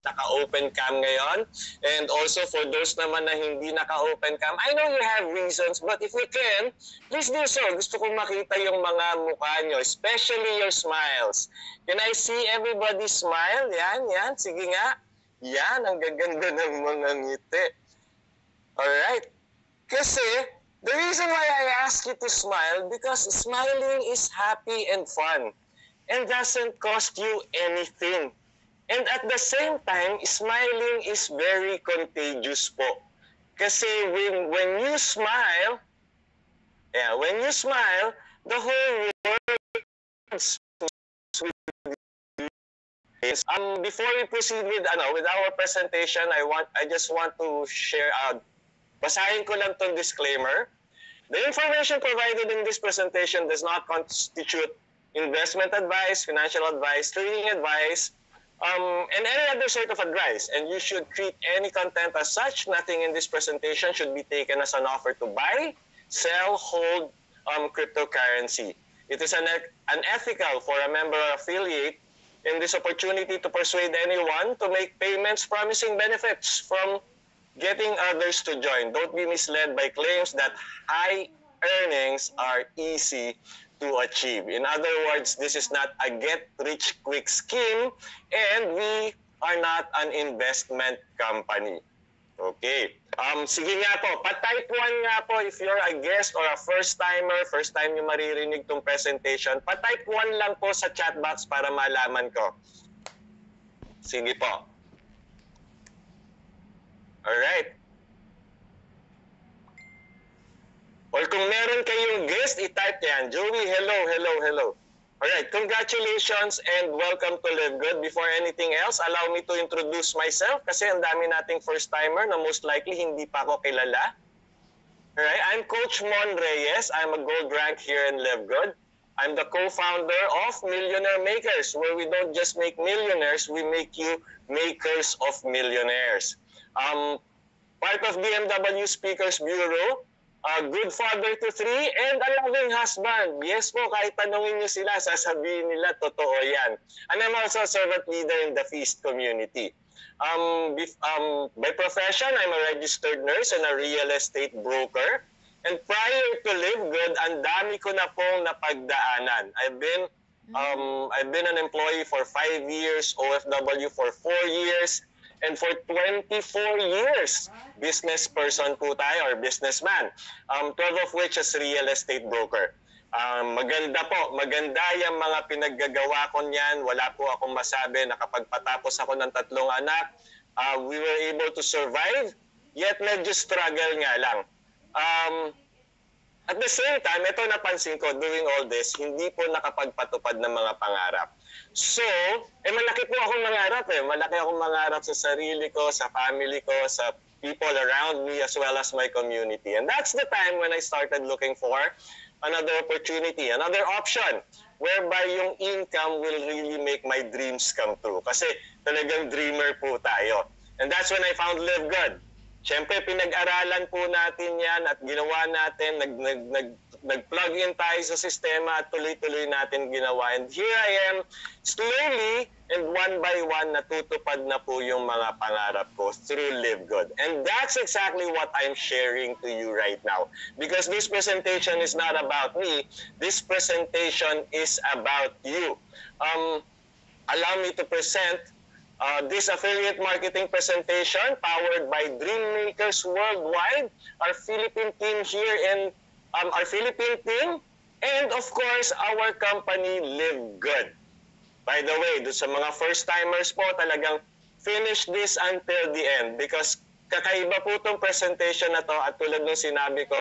naka-open cam ngayon. And also for those naman na hindi naka-open cam, I know you have reasons, but if you can, please do so. Gusto kong makita yung mga mukha nyo, especially your smiles. Can I see everybody smile? Yan, yan. Sige nga. Yan, ang gaganda ng mga ngiti. Alright. Kasi, the reason why I ask you to smile, because smiling is happy and fun and doesn't cost you anything. And at the same time, smiling is very contagious po. Kasi when you smile, the whole world smiles with you. Before we proceed with our presentation, I just want to share basahin ko lang tong disclaimer. The information provided in this presentation does not constitute investment advice, financial advice, trading advice, and any other sort of advice. And you should treat any content as such. Nothing in this presentation should be taken as an offer to buy, sell, hold cryptocurrency. It is unethical for a member or affiliate in this opportunity to persuade anyone to make payments promising benefits from getting others to join. Don't be misled by claims that high earnings are easy to achieve. In other words, this is not a get-rich-quick scheme, and we are not an investment company. Okay. Sige nga po, pa-type 1 nga po if you're a guest or a first-timer, first time nyo maririnig tong presentation, pa-type 1 lang po sa chat box para malaman ko. Sige po. Alright. Or kung meron kayong guest, i-type yan. Joey, hello, hello, hello. Alright, congratulations and welcome to Live Good. Before anything else, allow me to introduce myself kasi ang dami nating first-timer na most likely hindi pa ako kilala. Alright, I'm Coach Mon Reyes. I'm a gold rank here in Live Good. I'm the co-founder of Millionaire Makers, where we don't just make millionaires, we make you makers of millionaires. Part of BMW Speakers Bureau, a good father to 3, and a loving husband. Yes po, kahit tanungin nyo sila, sasabihin nila, totoo yan. And I'm also a servant leader in the Feast community. By profession, I'm a registered nurse and a real estate broker. And prior to Live Good, ang dami ko na pong napagdaanan. I've been an employee for 5 years, OFW for 4 years, and for 24 years, business person po tayo or businessman. 12 of which as real estate broker. Maganda po, maganda yung mga pinaggagawa ko niyan. Wala po akong masabi na kapag patapos ako ng 3 anak, we were able to survive, yet medyo struggle nga lang. At the same time, ito napansin ko, doing all this, hindi po nakapagpatupad ng mga pangarap. So, malaki po akong mangarap Malaki akong mangarap sa sarili ko, sa family ko, sa people around me, as well as my community. And that's the time when I started looking for another opportunity, another option, whereby yung income will really make my dreams come true. Kasi talagang dreamer po tayo. And that's when I found Live Good. Siyempre, pinag-aralan po natin yan at ginawa natin, nag-plug in tayo sa sistema at tuloy-tuloy natin ginawa. And here I am, slowly and one by one, natutupad na po yung mga pangarap ko through Live Good. And that's exactly what I'm sharing to you right now. Because this presentation is not about me, this presentation is about you. Allow me to present this affiliate marketing presentation powered by Dreammakers Worldwide, our Philippine team here in our Philippine team, and of course, our company, Live Good. By the way, do sa mga first-timers po, talagang finish this until the end because kakaiba po itong presentation na to at tulad ng sinabi ko,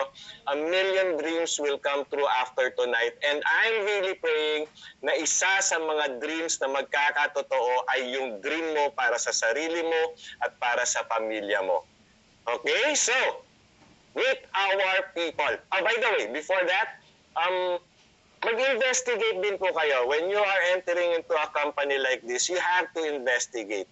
a million dreams will come true after tonight. And I'm really praying na isa sa mga dreams na magkakatotoo ay yung dream mo para sa sarili mo at para sa pamilya mo. Okay? So, with our people. By the way, before that, mag-investigate din po kayo. When you are entering into a company like this, you have to investigate.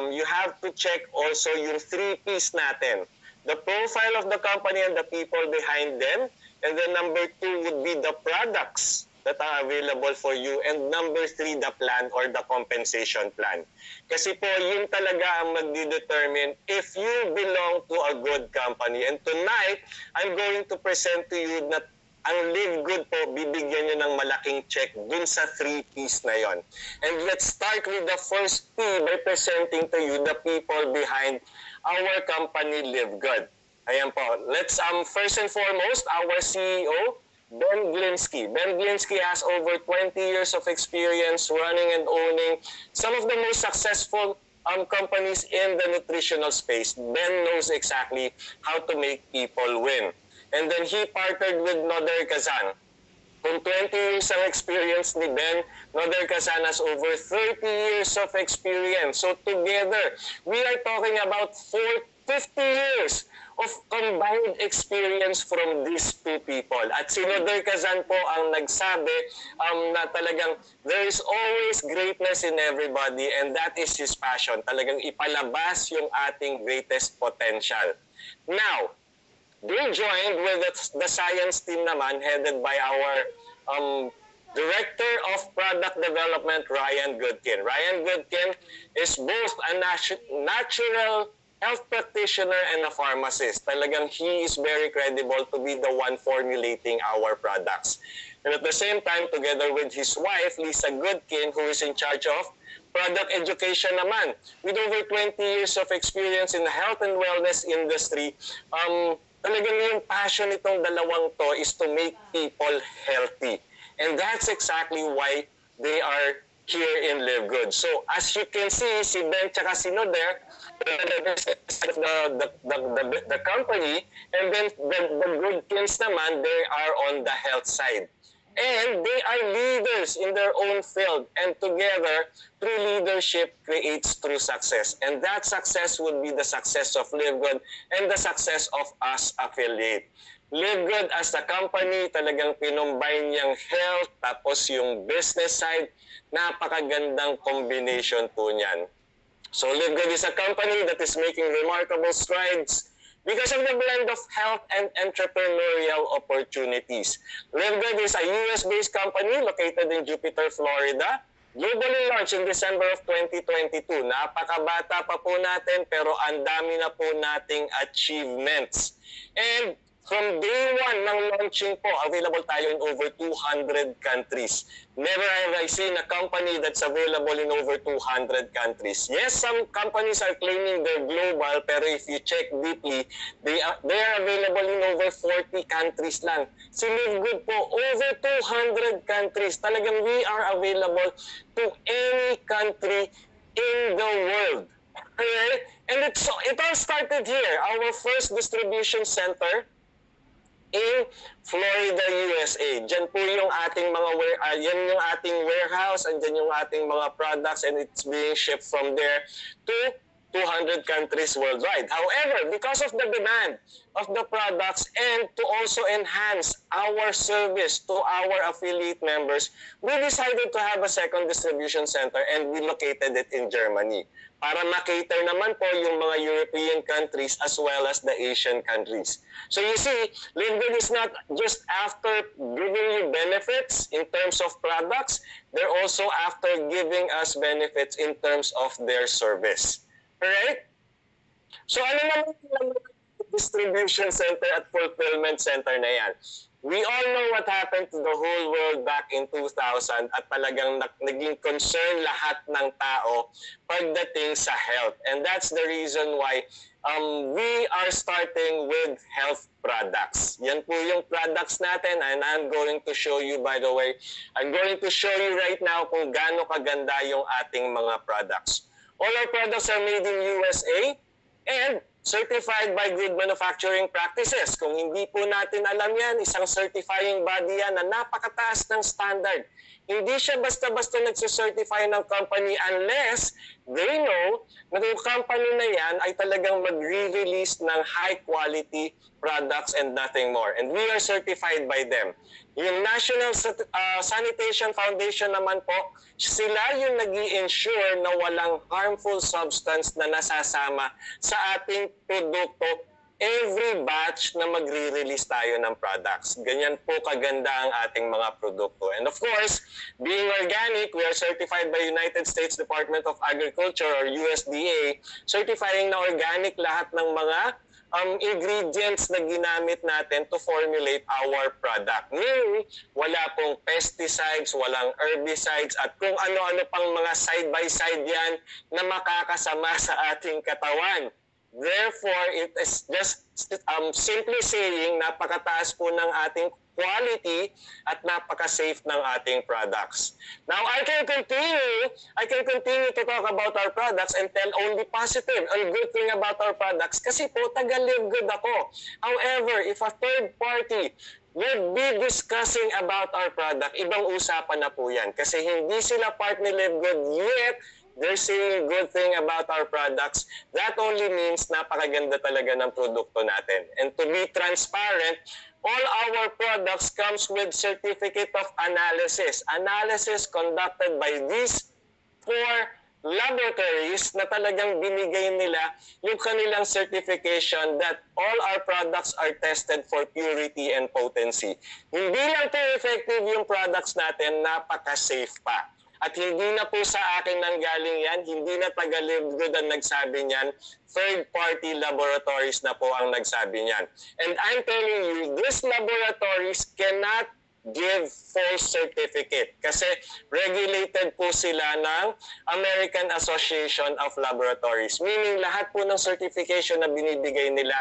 You have to check also yung 3 P's natin. The profile of the company and the people behind them. And then number 2 would be the products that are available for you. And number 3, the plan or the compensation plan. Kasi po, yun talaga ang magdidetermine if you belong to a good company. And tonight, I'm going to present to you that ang Live Good po, bibigyan nyo ng malaking check dun sa 3 P's na yon. And let's start with the first P by presenting to you the people behind our company Live Good. Ayan po. Let's first and foremost, our CEO, Ben Glinsky. Ben Glinsky has over 20 years of experience running and owning some of the most successful companies in the nutritional space. Ben knows exactly how to make people win. And then he partnered with Noder Kazan. Kung 20 years ang experience ni Ben, Noder Kazan has over 30 years of experience. So together, we are talking about 50 years of combined experience from these 2 people. At si Noder Kazan po ang nagsabi na talagang there is always greatness in everybody and that is his passion. Talagang ipalabas yung ating greatest potential. Now, they joined with the science team naman headed by our Director of Product Development, Ryan Goodkin. Ryan Goodkin is both a natural health practitioner and a pharmacist. Talagang he is very credible to be the one formulating our products. And at the same time, together with his wife, Lisa Goodkin, who is in charge of product education naman, with over 20 years of experience in the health and wellness industry, talagang yung passion itong dalawang to is to make people healthy. And that's exactly why they are here in Live Good. So as you can see, si Ben tsaka si Noder, the company, and then the Goodkins naman, they are on the health side. And they are leaders in their own field. And together, true leadership creates true success. And that success would be the success of Live Good and the success of us affiliate. Live Good as a company, talagang pinumbine niyang health, tapos yung business side, napakagandang combination po niyan. So Live Good is a company that is making remarkable strides because of the blend of health and entrepreneurial opportunities. Live Good is a US-based company located in Jupiter, Florida. Globally launched in December of 2022. Napakabata pa po natin pero ang dami na po nating achievements. And from day 1 ng launching po, available tayo in over 200 countries. Never have I seen a company that's available in over 200 countries. Yes, some companies are claiming they're global, pero if you check deeply, they are available in over 40 countries lang. Si Live Good po, over 200 countries. Talagang we are available to any country in the world. Okay? And it all started here. Our first distribution center in Florida, USA. Diyan po yung ating yan yung ating warehouse, and diyan yung ating mga products, and it's being shipped from there to 200 countries worldwide. However, because of the demand of the products and to also enhance our service to our affiliate members, we decided to have a second distribution center and we located it in Germany para makater naman po yung mga European countries as well as the Asian countries. So you see, Live Good is not just after giving you benefits in terms of products, they're also after giving us benefits in terms of their service. Alright? So ano naman yung distribution center at fulfillment center na yan? We all know what happened to the whole world back in 2000 at talagang naging concern lahat ng tao pagdating sa health. And that's the reason why we are starting with health products. Yan po yung products natin, and I'm going to show you, by the way, I'm going to show you right now kung gaano kaganda yung ating mga products. All our products are made in USA and certified by good manufacturing practices. Kung hindi po natin alam yan, isang certifying body yan na napakataas ng standard. Hindi siya basta-basta nagsicertify ng company unless they know na yung company na yan ay talagang mag-re-release ng high-quality products and nothing more. And we are certified by them. Yung National Sanitation Foundation naman po, sila yung nag-i-ensure na walang harmful substance na nasasama sa ating produkto every batch na magre-release tayo ng products. Ganyan po kaganda ang ating mga produkto. And of course, being organic, we are certified by United States Department of Agriculture or USDA, certifying na organic lahat ng mga ingredients na ginamit natin to formulate our product. Meaning, wala pong pesticides, walang herbicides, at kung ano-ano pang mga side-by-side yan na makakasama sa ating katawan. Therefore, it is just simply saying napakataas po ng ating quality at napaka-safe ng ating products. Now, I can continue to talk about our products and tell only positive and good thing about our products kasi po taga-live good ako. However, if a third party would be discussing about our product, ibang usapan na po yan kasi hindi sila part ni Live Good yet they're saying good thing about our products. That only means napakaganda talaga ng produkto natin. And to be transparent, all our products comes with certificate of analysis. Analysis conducted by these 4 laboratories na talagang binigay nila yung kanilang certification that all our products are tested for purity and potency. Hindi lang po effective yung products natin, napaka-safe pa. At hindi na po sa akin nanggaling yan, hindi na taga-Live Good ang nagsabi niyan, third-party laboratories na po ang nagsabi niyan. And I'm telling you, these laboratories cannot give false certificate kasi regulated po sila ng American Association of Laboratories. Meaning lahat po ng certification na binibigay nila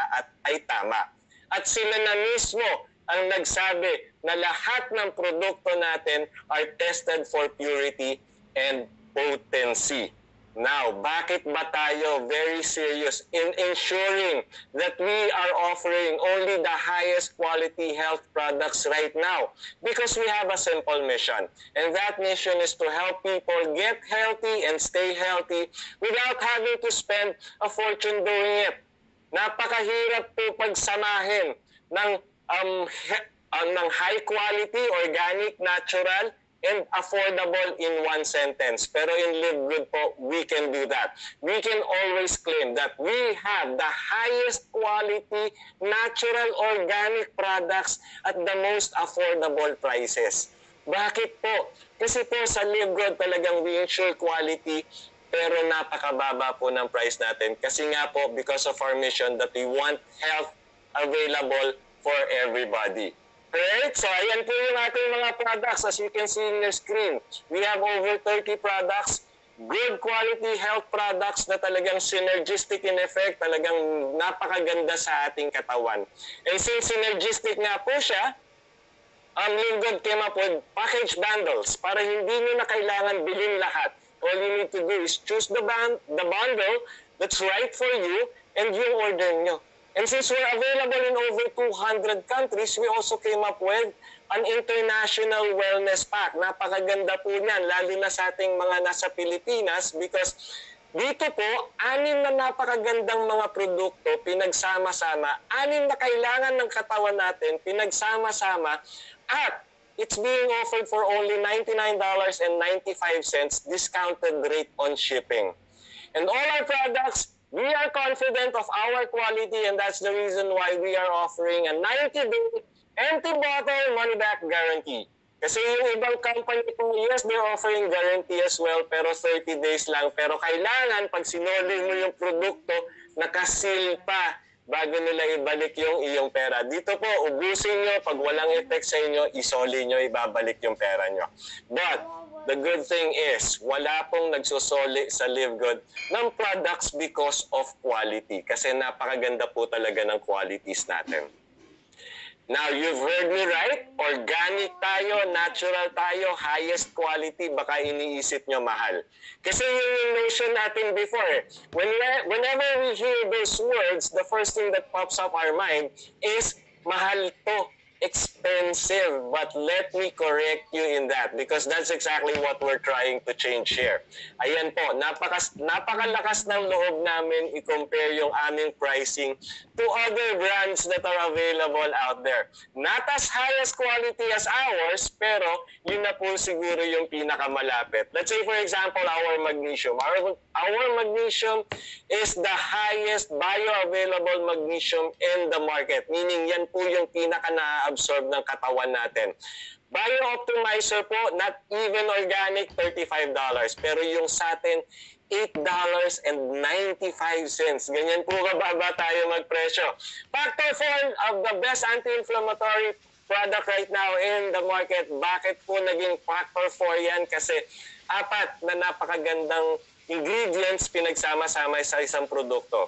ay tama. At sila na mismo ang nagsabi na lahat ng produkto natin are tested for purity and potency. Now, bakit ba tayo very serious in ensuring that we are offering only the highest quality health products right now? Because we have a simple mission. And that mission is to help people get healthy and stay healthy without having to spend a fortune doing it. Napakahirap po pagsamahin ng high quality, organic, natural, and affordable in one sentence. Pero in Live Good po, we can do that. We can always claim that we have the highest quality, natural, organic products at the most affordable prices. Bakit po? Kasi po sa Live Good talagang we ensure quality pero napakababa po ng price natin. Kasi nga po, because of our mission that we want health available for everybody. Right? So ayan po yung ating mga products as you can see in your screen. We have over 30 products, good quality health products na talagang synergistic in effect, talagang napakaganda sa ating katawan. And since synergistic nga po siya, Live Good came up with package bundles para hindi nyo na kailangan bilhin lahat. All you need to do is choose the bundle that's right for you and you order nyo. And since we're available in over 200 countries, we also came up with an international wellness pack. Napakaganda po niyan, lalo na sa ating mga nasa Pilipinas because dito po, 6 na napakagandang mga produkto pinagsama-sama, 6 na kailangan ng katawan natin pinagsama-sama at it's being offered for only $99.95 discounted rate on shipping. And all our products, we are confident of our quality and that's the reason why we are offering a 90-day empty bottle money-back guarantee. Kasi yung ibang company po, yes, they're offering guarantee as well, pero 30 days lang. Pero kailangan, pag sinoli mo yung produkto, nakasil pa bago nila ibalik yung iyong pera. Dito po, ubusin nyo, pag walang effect sa inyo, isoli nyo, ibabalik yung pera nyo. But, the good thing is, wala pong nagsusoli sa Live Good ng products because of quality. Kasi napakaganda po talaga ng qualities natin. Now, you've heard me right? Organic tayo, natural tayo, highest quality, baka iniisip nyo mahal. Kasi yung notion natin before, whenever we hear those words, the first thing that pops up our mind is mahal to, expensive. expensive, but let me correct you in that because that's exactly what we're trying to change here. Ayan po, napakalakas ng loob namin i-compare yung aming pricing to other brands that are available out there. Not as high as quality as ours, pero yun na po siguro yung pinakamalapit. Let's say for example, our magnesium. Our magnesium is the highest bioavailable magnesium in the market. Meaning yan po yung pinaka na-absorb ng katawan natin. Bio-optimizer po, not even organic, $35. Pero yung sa atin, $8.95. Ganyan po kababa tayo magpresyo. Factor 4 of the best anti-inflammatory product right now in the market. Bakit po naging factor 4 yan? Kasi 4 na napakagandang ingredients pinagsama-sama sa isang produkto.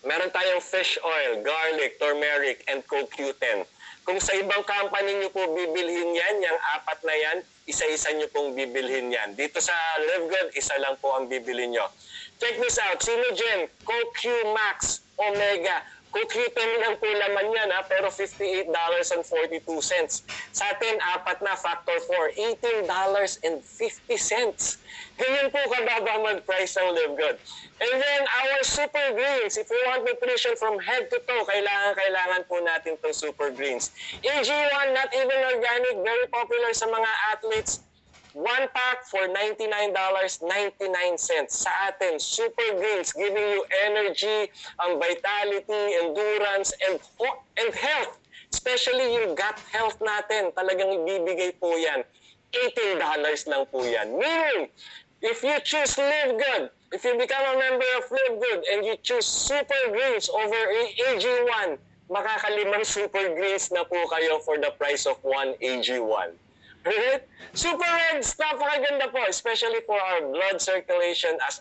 Meron tayong fish oil, garlic, turmeric, and CoQ10. Kung sa ibang company nyo po bibilhin yan, yung 4 na yan, isa-isa nyo pong bibilhin yan. Dito sa Live Good, isa lang po ang bibilhin nyo. Check this out, Sinogen, CoQ Max, Omega. CoQ10 lang po laman yan, pero $58.42. Sa atin, 4 na, factor 4, $18.50. Ganyan po kababa mag-price ng Live Good. And then, our super greens, if you want nutrition from head to toe, kailangan po natin itong super greens. AG1, not even organic, very popular sa mga athletes. 1 pack for $99.99. Sa atin, super greens, giving you energy, vitality, endurance, and health. Especially yung gut health natin, talagang ibibigay po yan. $18 lang po yan. Meaning, if you choose Live Good, if you become a member of Live Good and you choose super greens over AG1, makakalimang super greens na po kayo for the price of 1 AG1. Right? Super Reds, napakaganda po, especially for our blood circulation as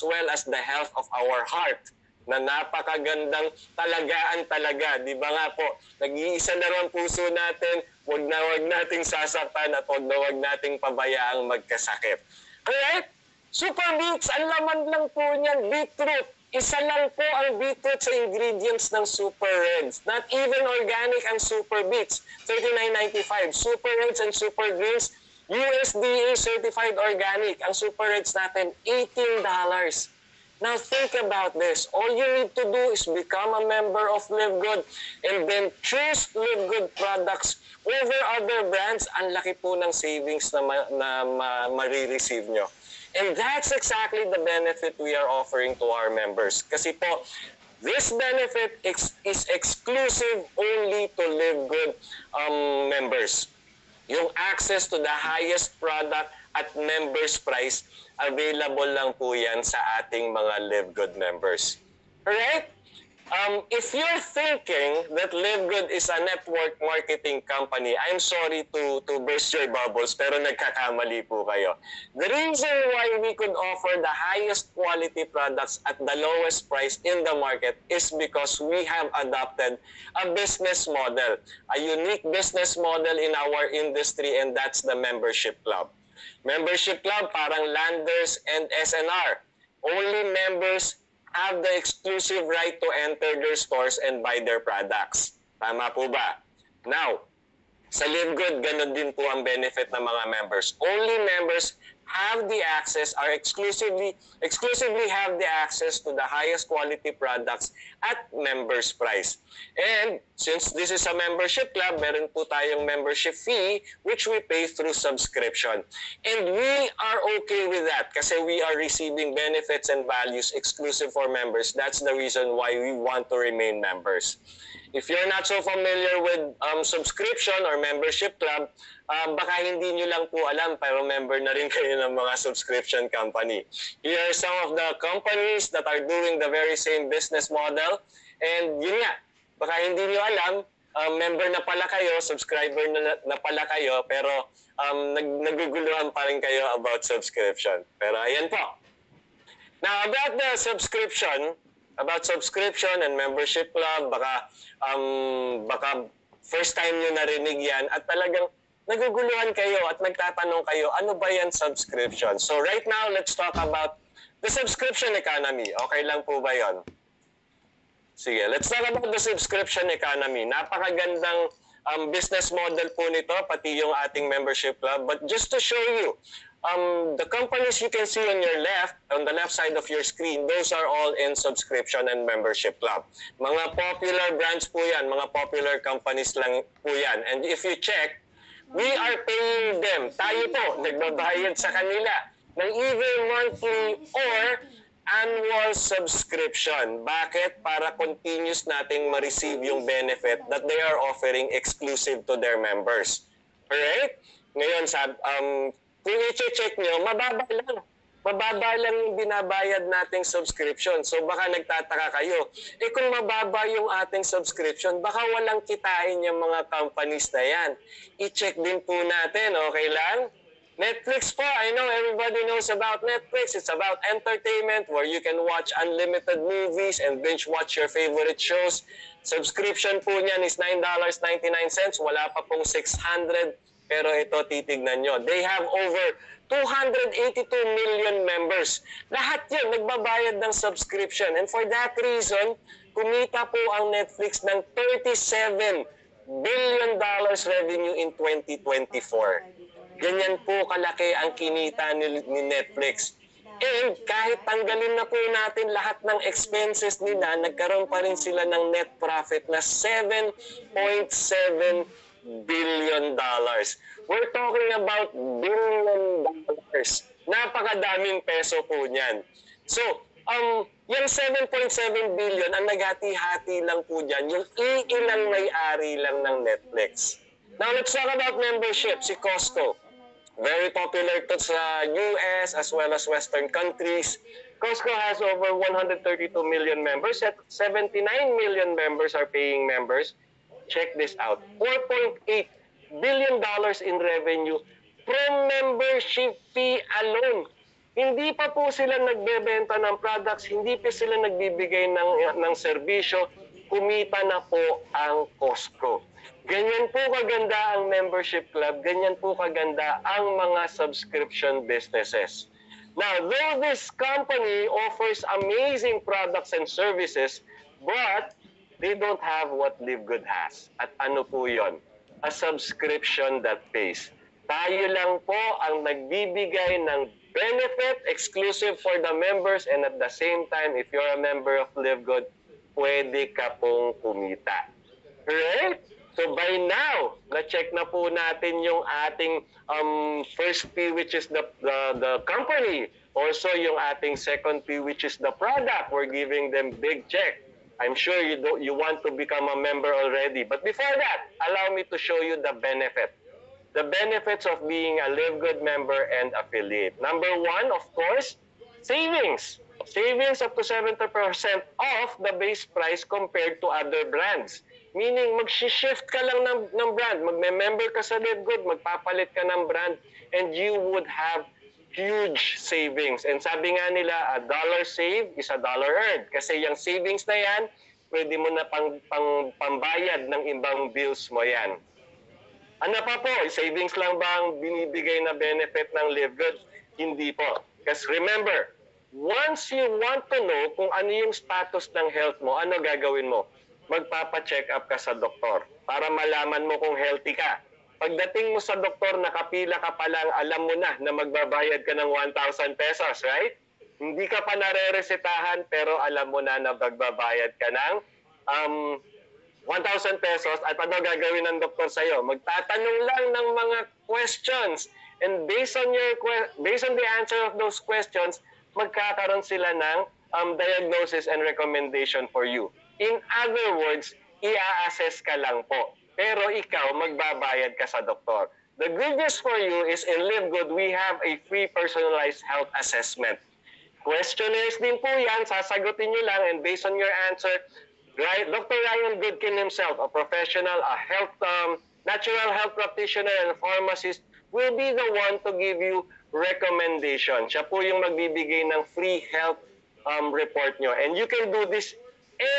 well as the health of our heart. Na napakagandang talagaan talaga. Di ba nga po, nag-iisa na rin puso natin, wag nating sasaktan at wag nating pabayaang magkasakit. Alright? Super Beets, ang laman lang po niyan, beetroot. Isa lang po ang beetroot sa ingredients ng Super Reds. Not even organic ang Super Beets, $39.95. Super Reds and Super Greens, USDA certified organic. Ang Super Reds natin, $18. Now think about this. All you need to do is become a member of Live Good and then choose Live Good products over other brands. Ang laki po ng savings na marireceive nyo. And that's exactly the benefit we are offering to our members. Kasi po, this benefit is exclusive only to Live Good members. Yung access to the highest product at members price, available lang po yan sa ating mga Live Good members. Alright? If you're thinking that Live Good is a network marketing company, I'm sorry to burst your bubbles, pero nagkakamali po kayo. The reason why we could offer the highest quality products at the lowest price in the market is because we have adopted a business model, a unique business model in our industry, and that's the membership club. Membership club, parang Landers and SNR. Only members have the exclusive right to enter their stores and buy their products. Tama po ba? Now, sa Live Good, ganun din po ang benefit ng mga members. Only members have the access, or exclusively have the access to the highest quality products at members price. And since this is a membership club, meron po tayong membership fee which we pay through subscription. And we are okay with that kasi we are receiving benefits and values exclusive for members. That's the reason why we want to remain members. If you're not so familiar with subscription or membership club, baka hindi nyo lang po alam pero member na rin kayo ng mga subscription company. Here are some of the companies that are doing the very same business model. And yun nga, baka hindi nyo alam, member na pala kayo, subscriber na pala kayo, pero naguguluhan pa rin kayo about subscription. Pero ayan po. Now, about subscription and membership club, baka first time nyo narinig yan at talagang naguguluhan kayo at nagtatanong kayo, ano ba yan subscription? So right now, let's talk about the subscription economy. Okay lang po ba yon? Sige, let's talk about the subscription economy. Napakagandang business model po nito, pati yung ating membership club. But just to show you, the companies you can see on your left, on the left side of your screen, those are all in subscription and membership club. Mga popular brands po yan, mga popular companies lang po yan. And if you check, we are paying them. Tayo po, nagbabayad sa kanila ng either monthly or annual subscription. Bakit? Para continuous nating ma-receive yung benefit that they are offering exclusive to their members. Alright? Ngayon, kung i-check nyo, mababa lang. Mababa lang yung binabayad nating subscription. So baka nagtataka kayo, kung mababa yung ating subscription, baka walang kitain yung mga companies na yan. I-check din po natin, okay lang? Netflix po, I know everybody knows about Netflix. It's about entertainment where you can watch unlimited movies and binge watch your favorite shows. Subscription po niyan is $9.99. Wala pa pong 600. Pero ito, titignan nyo. They have over 282 million members. Lahat yun, nagbabayad ng subscription. And for that reason, kumita po ang Netflix ng $37 billion revenue in 2024. Ganyan po kalaki ang kinita ni Netflix. And kahit tanggalin na po natin lahat ng expenses nila, nagkaroon pa rin sila ng net profit na $7.7 billion. We're talking about $billion. Napakadaming peso po niyan. So, yung 7.7 billion, ang naghati-hati lang po dyan, yung iilang may-ari lang ng Netflix. Now, let's talk about membership, si Costco. Very popular to sa US as well as Western countries. Costco has over 132 million members. 79 million members are paying members. Check this out. $4.8 billion in revenue from membership fee alone. Hindi pa po sila nagbebenta ng products, hindi pa sila nagbibigay ng serbisyo, kumita na po ang Costco. Ganyan po kaganda ang membership club, ganyan po kaganda ang mga subscription businesses. Now, though this company offers amazing products and services, but they don't have what Live Good has. At ano po yon? A subscription that pays. Tayo lang po ang nagbibigay ng benefit exclusive for the members, and at the same time, if you're a member of Live Good, pwede ka pong kumita. Right? So by now, na-check na po natin yung ating first P, which is the company. Also yung ating second P, which is the product. We're giving them big check. I'm sure you want to become a member already. But before that, allow me to show you the benefit. The benefits of being a Live Good member and affiliate. Number one, of course, savings. Savings up to 70% off the base price compared to other brands. Meaning, mag-shift ka lang ng brand. Magme-member ka sa Live Good, magpapalit ka ng brand, and you would have huge savings. And sabi nga nila, a dollar saved is a dollar earned. Kasi yung savings na yan, pwede mo na pambayad ng ibang bills mo yan. Ano pa po? Savings lang ba ang binibigay na benefit ng Live Good? Hindi po. Kasi remember, once you want to know kung ano yung status ng health mo, ano gagawin mo? Magpapa-check up ka sa doktor para malaman mo kung healthy ka. Pagdating mo sa doktor, nakapila ka pa lang, alam mo na magbabayad ka ng 1,000 pesos, right? Hindi ka pa nare-resetahan pero alam mo na magbabayad ka ng 1,000 pesos at ano gagawin ng doktor sa'yo? Magtatanong lang ng mga questions, and based on the answer of those questions, magkakaroon sila ng diagnosis and recommendation for you. In other words, i-assess ka lang po. Pero ikaw, magbabayad ka sa doktor. The good news for you is in Live Good, we have a free personalized health assessment. Questionnaires din po yan, sasagutin nyo lang, and based on your answer, Dr. Ryan Goodkin himself, a professional, a natural health practitioner and pharmacist, will be the one to give you recommendation. Siya po yung magbibigay ng free health report nyo. And you can do this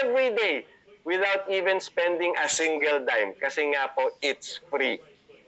every day without even spending a single dime kasi nga po, it's free.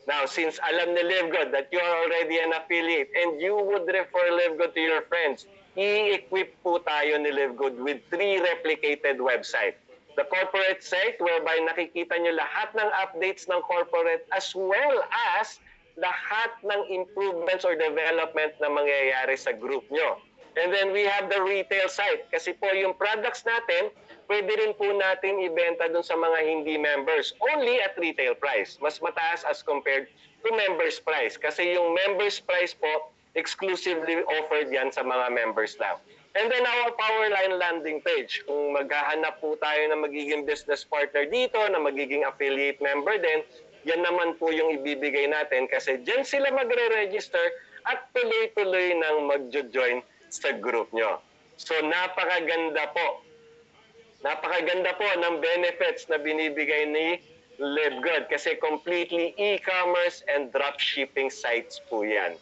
Now, since alam ni Live Good that you are already an affiliate and you would refer Live Good to your friends, i-equip po tayo ni Live Good with 3 replicated websites. the corporate site whereby nakikita nyo lahat ng updates ng corporate as well as lahat ng improvements or development na mangyayari sa group nyo. And then we have the retail site kasi po yung products natin, pwede rin po natin ibenta dun sa mga hindi members only at retail price. Mas mataas as compared to members price kasi yung members price po exclusively offered yan sa mga members lang. And then our Powerline landing page. Kung maghahanap po tayo na magiging business partner dito, na magiging affiliate member din, yan naman po yung ibibigay natin kasi dyan sila magre-register at tuloy-tuloy nang mag-join sa group nyo. So napakaganda po. Napakaganda po ng benefits na binibigay ni LiveGood kasi completely e-commerce and dropshipping sites po yan.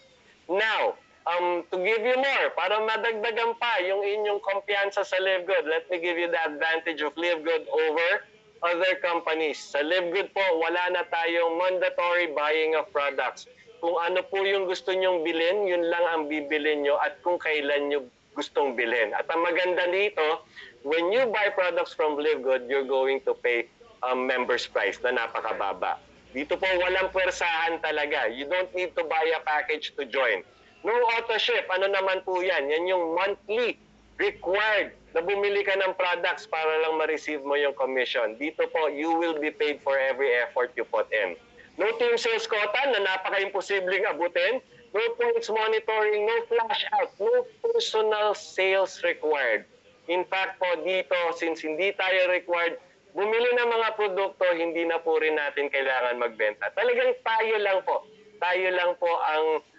Now, to give you more, para madagdagan pa yung inyong kumpiyansa sa LiveGood, let me give you the advantage of LiveGood over other companies. Sa LiveGood po, wala na tayong mandatory buying of products. Kung ano po yung gusto nyong bilhin, yun lang ang bibilin nyo at kung kailan nyo gustong bilhin. At ang maganda dito, when you buy products from LiveGood, you're going to pay members price na napakababa. Dito po walang pwersahan talaga. You don't need to buy a package to join. No auto ship, ano naman po yan? Yan yung monthly required na bumili ka ng products para lang ma-receive mo yung commission. Dito po, you will be paid for every effort you put in. No team sales quota na napaka-imposibleng abutin. No points monitoring, no flash out, no personal sales required. In fact po dito, since hindi tayo required, bumili ng mga produkto, hindi na po rin natin kailangan magbenta. Talagang tayo lang po. Tayo lang po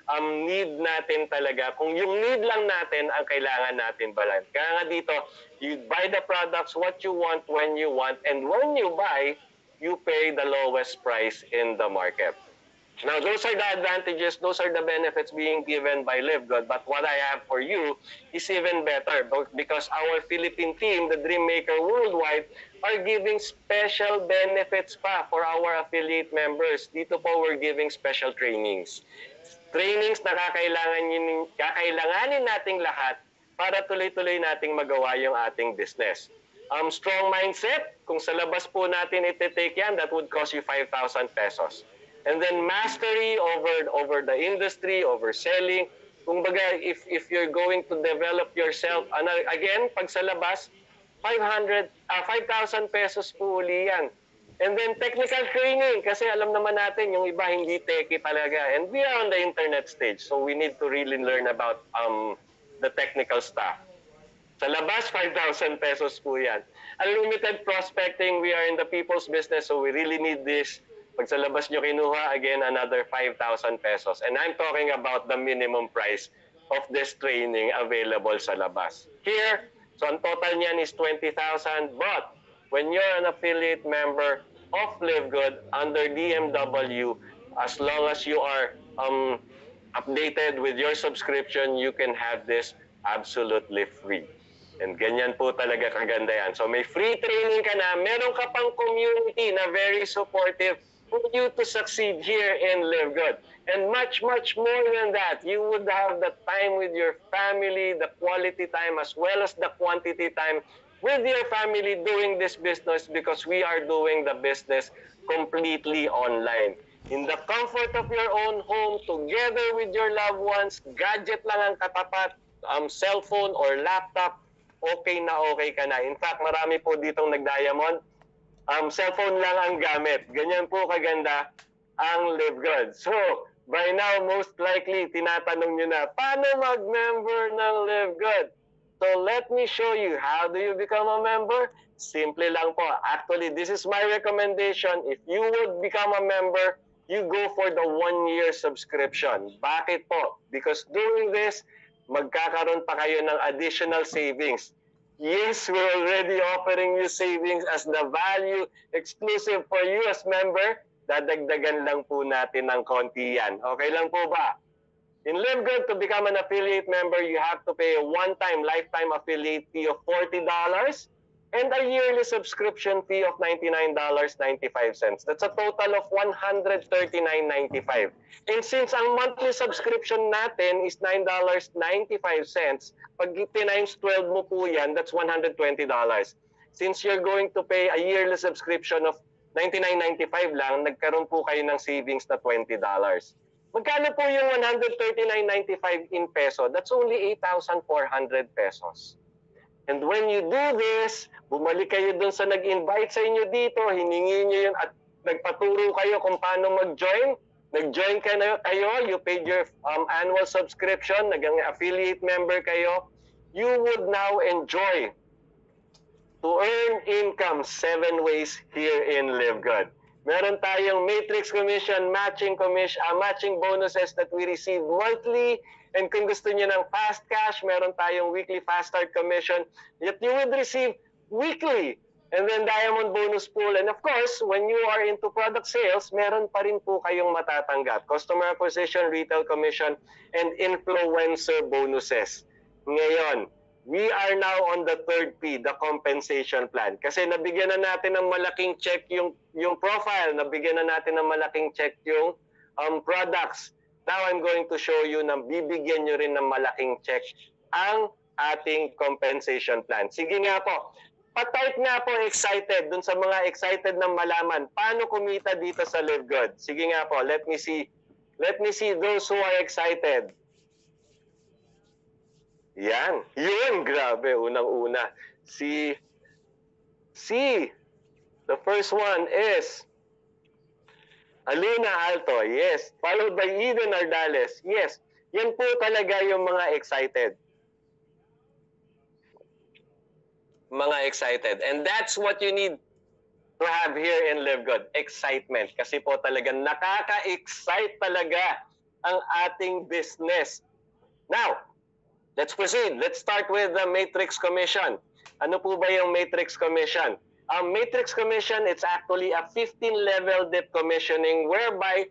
ang need natin talaga. Kung yung need lang natin ang kailangan natin balan. Kaya nga dito, you buy the products what you want, when you want, and when you buy, you pay the lowest price in the market. Now, those are the advantages, those are the benefits being given by LiveGood. But what I have for you is even better because our Philippine team, the Dreammaker Worldwide, are giving special benefits pa for our affiliate members. Dito po, we're giving special trainings. Trainings na kakailanganin nating lahat para tuloy-tuloy nating magawa yung ating business. Strong mindset, kung sa labas po natin iti-take yan, that would cost you 5,000 pesos. And then mastery over the industry, over selling. Kung baga, if you're going to develop yourself, again, pag sa labas, 5,000 pesos po uli yan. And then technical training, kasi alam naman natin, yung iba hindi techie talaga. And we are on the internet stage, so we need to really learn about the technical stuff. Sa labas, 5,000 pesos po yan. Unlimited prospecting, we are in the people's business, so we really need this. Pag sa labas nyo kinuha, again, another 5,000 pesos. And I'm talking about the minimum price of this training available sa labas. Here, so ang total niyan is 20,000. But when you're an affiliate member of LiveGood under DMW, as long as you are updated with your subscription, you can have this absolutely free. And ganyan po talaga kaganda yan. So may free training ka na, meron ka pang community na very supportive for you to succeed here in LiveGood. And much, much more than that, you would have the time with your family, the quality time as well as the quantity time with your family doing this business because we are doing the business completely online. In the comfort of your own home, together with your loved ones, gadget lang ang katapat, cellphone or laptop, okay na okay ka na. In fact, marami po ditong nag-diamond, cellphone lang ang gamit. Ganyan po kaganda ang LiveGood. So, by now, most likely, tinatanong nyo na, paano mag-member ng LiveGood? So, let me show you, how do you become a member? Simple lang po. Actually, this is my recommendation. If you would become a member, you go for the 1-year subscription. Bakit po? Because doing this, magkakaroon pa kayo ng additional savings. Yes, we're already offering you savings as the value exclusive for you as member. Dadagdagan lang po natin ng konti yan. Okay lang po ba? In LiveGood, to become an affiliate member, you have to pay a one-time lifetime affiliate fee of $40 and a yearly subscription fee of $99.95. That's a total of $139.95. And since ang monthly subscription natin is $9.95, pag times 12 mo po yan, that's $120. since you're going to pay a yearly subscription of $99.95 lang, nagkaroon po kayo ng savings na $20. Magkano po yung $139.95 in peso? That's only 8,400 pesos. And when you do this, bumalik kayo dun sa nag-invite sa inyo dito, hiningi nyo yun at nagpaturo kayo kung paano mag-join. Nag-join kayo, you paid your annual subscription, naging affiliate member kayo, you would now enjoy to earn income 7 ways here in Live Good. Meron tayong matrix commission, matching bonuses that we receive monthly. And kung gusto niyo ng fast cash, meron tayong weekly fast start commission that you would receive weekly. And then diamond bonus pool. And of course, when you are into product sales, meron pa rin po kayong matatanggap. Customer acquisition, retail commission, and influencer bonuses. Ngayon, we are now on the third P, the compensation plan. Kasi nabigyan na natin ng malaking check yung profile, nabigyan na natin ng malaking check yung products. Now I'm going to show you na bibigyan nyo rin ng malaking check ang ating compensation plan. Sige nga po, pa-type nga po excited dun sa mga excited na malaman paano kumita dito sa Live Good. Sige nga po, let me see those who are excited. Yan. Yun, grabe. Unang-una. C. The first one is Alina Alto. Yes. Followed by Eden Ardales. Yes. Yan po talaga yung mga excited. Mga excited. And that's what you need to have here in Live Good. Excitement. Kasi po talaga nakaka-excite talaga ang ating business. Now, let's proceed. Let's start with the matrix commission. Ano po ba yung matrix commission? Matrix commission, it's actually a 15-level dip commissioning whereby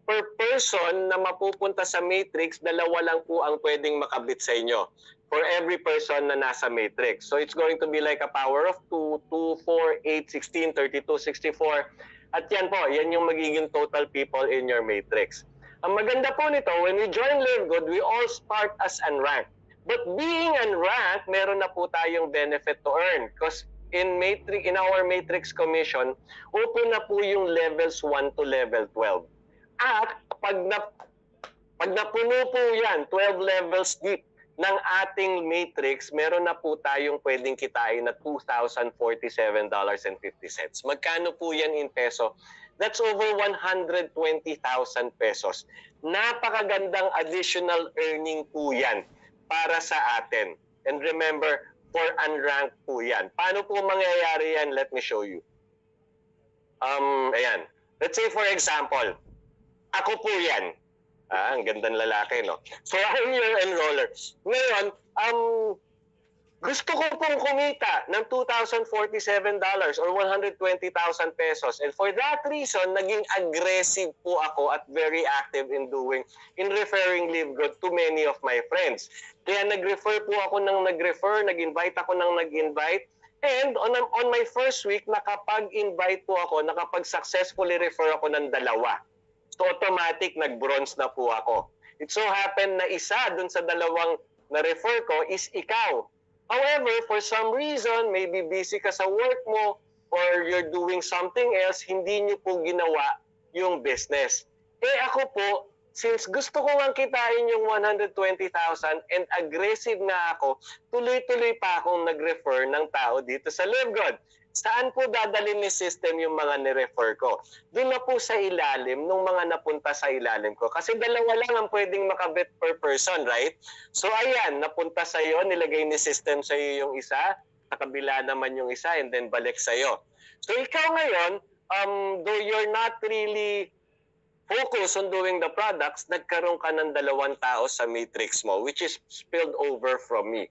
per person na mapupunta sa matrix, dalawa lang po ang pwedeng makabit sa inyo for every person na nasa matrix. So it's going to be like a power of 2, 2, 4, 8, 16, 32, 64. At yan po, yan yung magiging total people in your matrix. Ang maganda po nito, when we join Live Good, we all start as unranked. But being unranked, meron na po tayong benefit to earn. Because in our matrix commission, open na po yung levels 1 to level 12. At pag napuno po yan, 12 levels deep ng ating matrix, meron na po tayong pwedeng kitain na $2,047.50. Magkano po yan in peso? That's over 120,000 pesos. Napakagandang additional earning po yan para sa atin. And remember, for unranked po yan. Paano po mangyayari yan? Let me show you. Ayan. Let's say for example, ako po yan. Ang gandang lalaki, no? So I'm your enroller. Ngayon, gusto ko pong kumita ng $2,047 or 120,000 pesos. And for that reason, naging aggressive po ako at very active in referring Live Good to many of my friends. Kaya nag-refer po ako ng nag-refer, nag-invite ako ng nag-invite. And on my first week, nakapag-invite po ako, nakapag-successfully refer ako ng 2. So automatic, nag-bronze na po ako. It so happened na isa dun sa 2 na-refer ko is ikaw. However, for some reason, maybe busy ka sa work mo or you're doing something else, hindi nyo po ginawa yung business. Ako po, since gusto ko nga kitain yung 120,000 and aggressive na ako, tuloy-tuloy pa akong nag-refer ng tao dito sa Live Good. Saan po dadalhin ni system yung mga ni-refer ko? Doon na po sa ilalim nung mga napunta sa ilalim ko. Kasi 2 lang ang pwedeng makabit per person, right? So ayan, napunta sa iyo, nilagay ni system sa iyo yung isa, sa kabila naman yung isa, and then balik sa iyo. So ikaw ngayon, though you're not really focused on doing the products, nagkaroon ka ng 2 tao sa matrix mo, which is spilled over from me.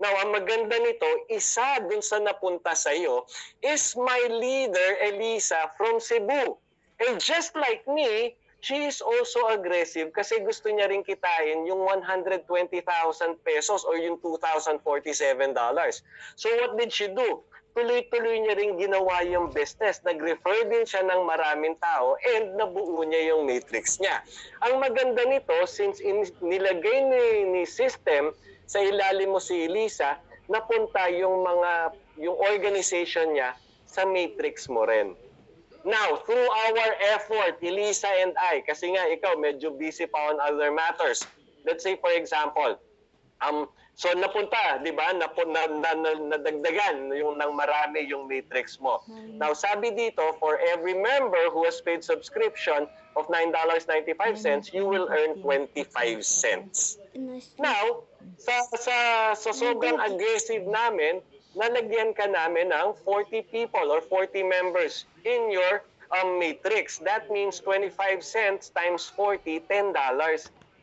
Now, ang maganda nito, isa dun sa napunta sa iyo is my leader, Elisa, from Cebu. And just like me, she is also aggressive kasi gusto niya rin kitain yung 120,000 pesos or yung $2,047. So what did she do? Tuloy-tuloy niya rin ginawa yung business. Nag-refer din siya ng maraming tao and nabuo niya yung matrix niya. Ang maganda nito, since nilagay ni system, sa ilalim mo si Elisa, napunta yung mga yung organization niya sa matrix mo rin. Now, through our effort, Elisa and I, kasi nga ikaw medyo busy pa on other matters. Let's say for example, so napunta, di ba? Nadagdagan yung ng marami yung matrix mo. Now, sabi dito, for every member who has paid subscription of $9.95, you will earn 25 cents. Now, sa sobrang aggressive namin, nalagyan ka namin ng 40 people or 40 members in your matrix. That means 25 cents times 40, $10.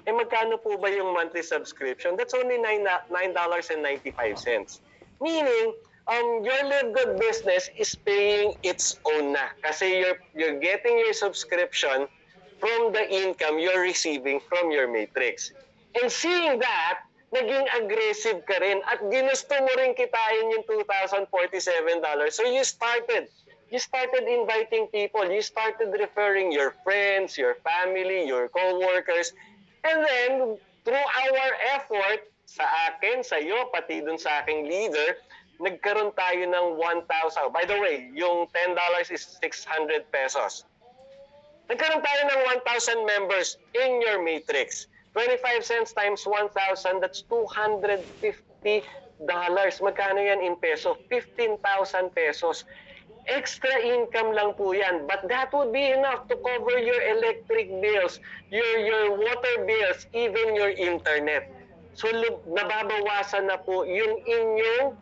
Eh magkano po ba yung monthly subscription? That's only $9.95. Meaning, your Live Good business is paying its own na. Kasi you're getting your subscription from the income you're receiving from your matrix. And seeing that, naging aggressive ka rin at ginusto mo rin kitain yung $2,047. So you started inviting people, you started referring your friends, your family, your co-workers, and then through our effort, sa akin, sa iyo, pati dun sa aking leader, nagkaroon tayo ng 1,000. By the way, yung $10 is 600 pesos. Nagkaroon tayo ng 1,000 members in your matrix. 25 cents times 1,000, that's $250. Magkano yan in peso? 15,000 pesos. Extra income lang po yan. But that would be enough to cover your electric bills, your water bills, even your internet. So nababawasan na po yung inyong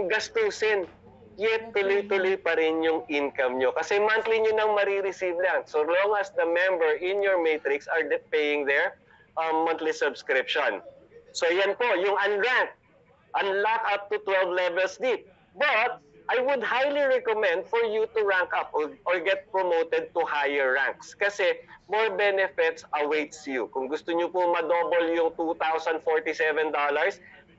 gastusin. Yet tuloy-tuloy pa rin yung income nyo. Kasi monthly nyo nang marireceive lang. So long as the member in your matrix are paying their monthly subscription. So yan po, yung unranked, unlock up to 12 levels deep. But I would highly recommend for you to rank up or get promoted to higher ranks kasi more benefits awaits you. Kung gusto nyo po madouble yung $2,047,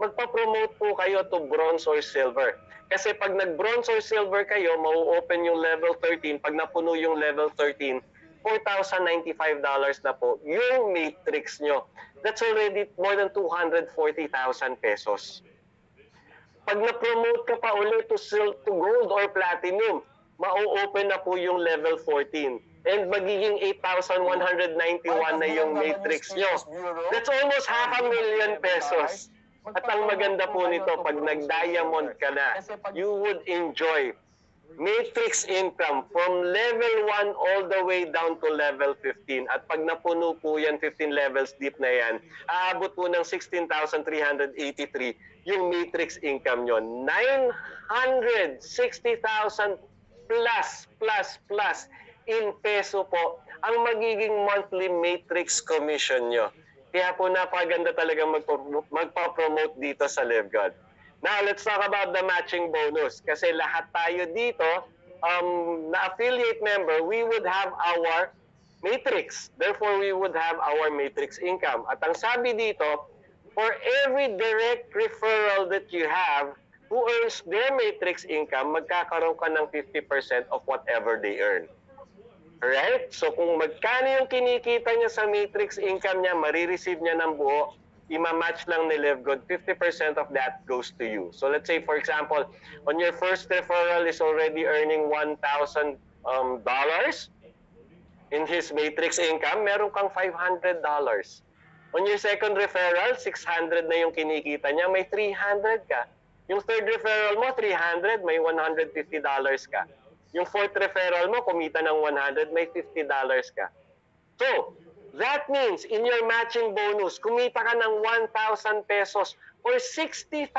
magpa-promote po kayo to bronze or silver. Kasi pag nag-bronze or silver kayo, mau-open yung level 13. Pag napuno yung level 13, $4,095 na po yung matrix nyo. That's already more than 240,000 pesos. Pag na-promote ka pa ulit to gold or platinum, mau-open na po yung level 14. And magiging 8,191 na yung matrix nyo. That's almost 500,000 pesos. At ang maganda po nito, pag nag-diamond ka na, you would enjoy matrix income from level 1 all the way down to level 15. At pag napuno po yan, 15 levels deep na yan, aabot po ng 16,383 yung matrix income nyo. 960,000 plus in peso po ang magiging monthly matrix commission nyo. Kaya po napaganda talaga magpa-promote dito sa Live God. Now, let's talk about the matching bonus. Kasi lahat tayo dito, na affiliate member, we would have our matrix. Therefore, we would have our matrix income. At ang sabi dito, for every direct referral that you have who earns their matrix income, magkakaroon ka ng 50% of whatever they earn. Alright? So kung magkano yung kinikita niya sa matrix income niya, marireceive niya ng buo, ima-match lang ni Live Good, 50% of that goes to you. So let's say, for example, on your first referral is already earning $1,000 in his matrix income, meron kang $500. On your second referral, 600 na yung kinikita niya, may 300 ka. Yung third referral mo, 300, may $150 ka. Yung fourth referral mo, kumita ng 100, may $50 ka. So, that means in your matching bonus, kumita ka ng 1,000 pesos or $1,000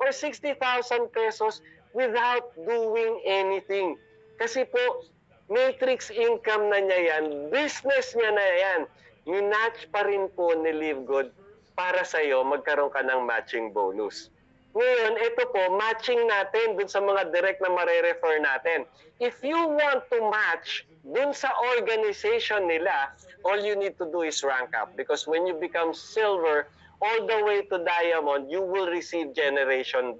or 60,000 pesos without doing anything. Kasi po, matrix income na niya yan, business niya na yan, minatch pa rin po ni Live Good para sa'yo magkaroon ka ng matching bonus. Ngayon, ito po, matching natin dun sa mga direct na mare-refer natin. If you want to match dun sa organization nila, all you need to do is rank up. Because when you become silver, all the way to diamond, you will receive generation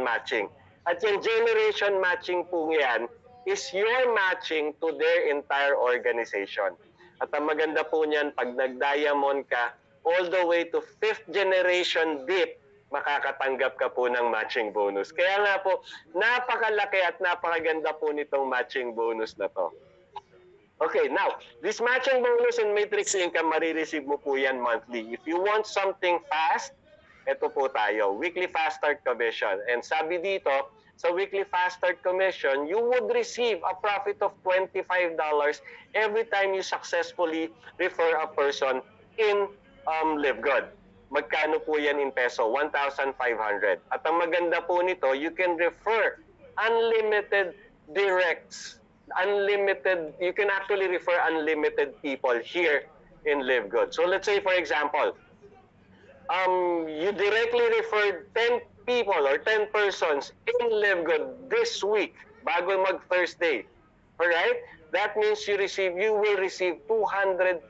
matching. At yung generation matching po yan is your matching to their entire organization. At ang maganda po niyan, pag nag-diamond ka, all the way to 5th generation deep, makakatanggap ka po ng matching bonus. Kaya nga po, napakalaki at napakaganda po nitong matching bonus na to. Okay, now, this matching bonus and matrix income, marireceive mo po yan monthly. If you want something fast, ito po tayo, weekly fast start commission. And sabi dito, sa weekly fast start commission, you would receive a profit of $25 every time you successfully refer a person in Live Good. Magkano po yan in peso? 1,500. At ang maganda po nito, you can refer unlimited directs. You can actually refer unlimited people here in Live Good. So let's say, for example, you directly referred 10 people or 10 persons in Live Good this week bago mag-Thursday. Alright? That means you will receive $250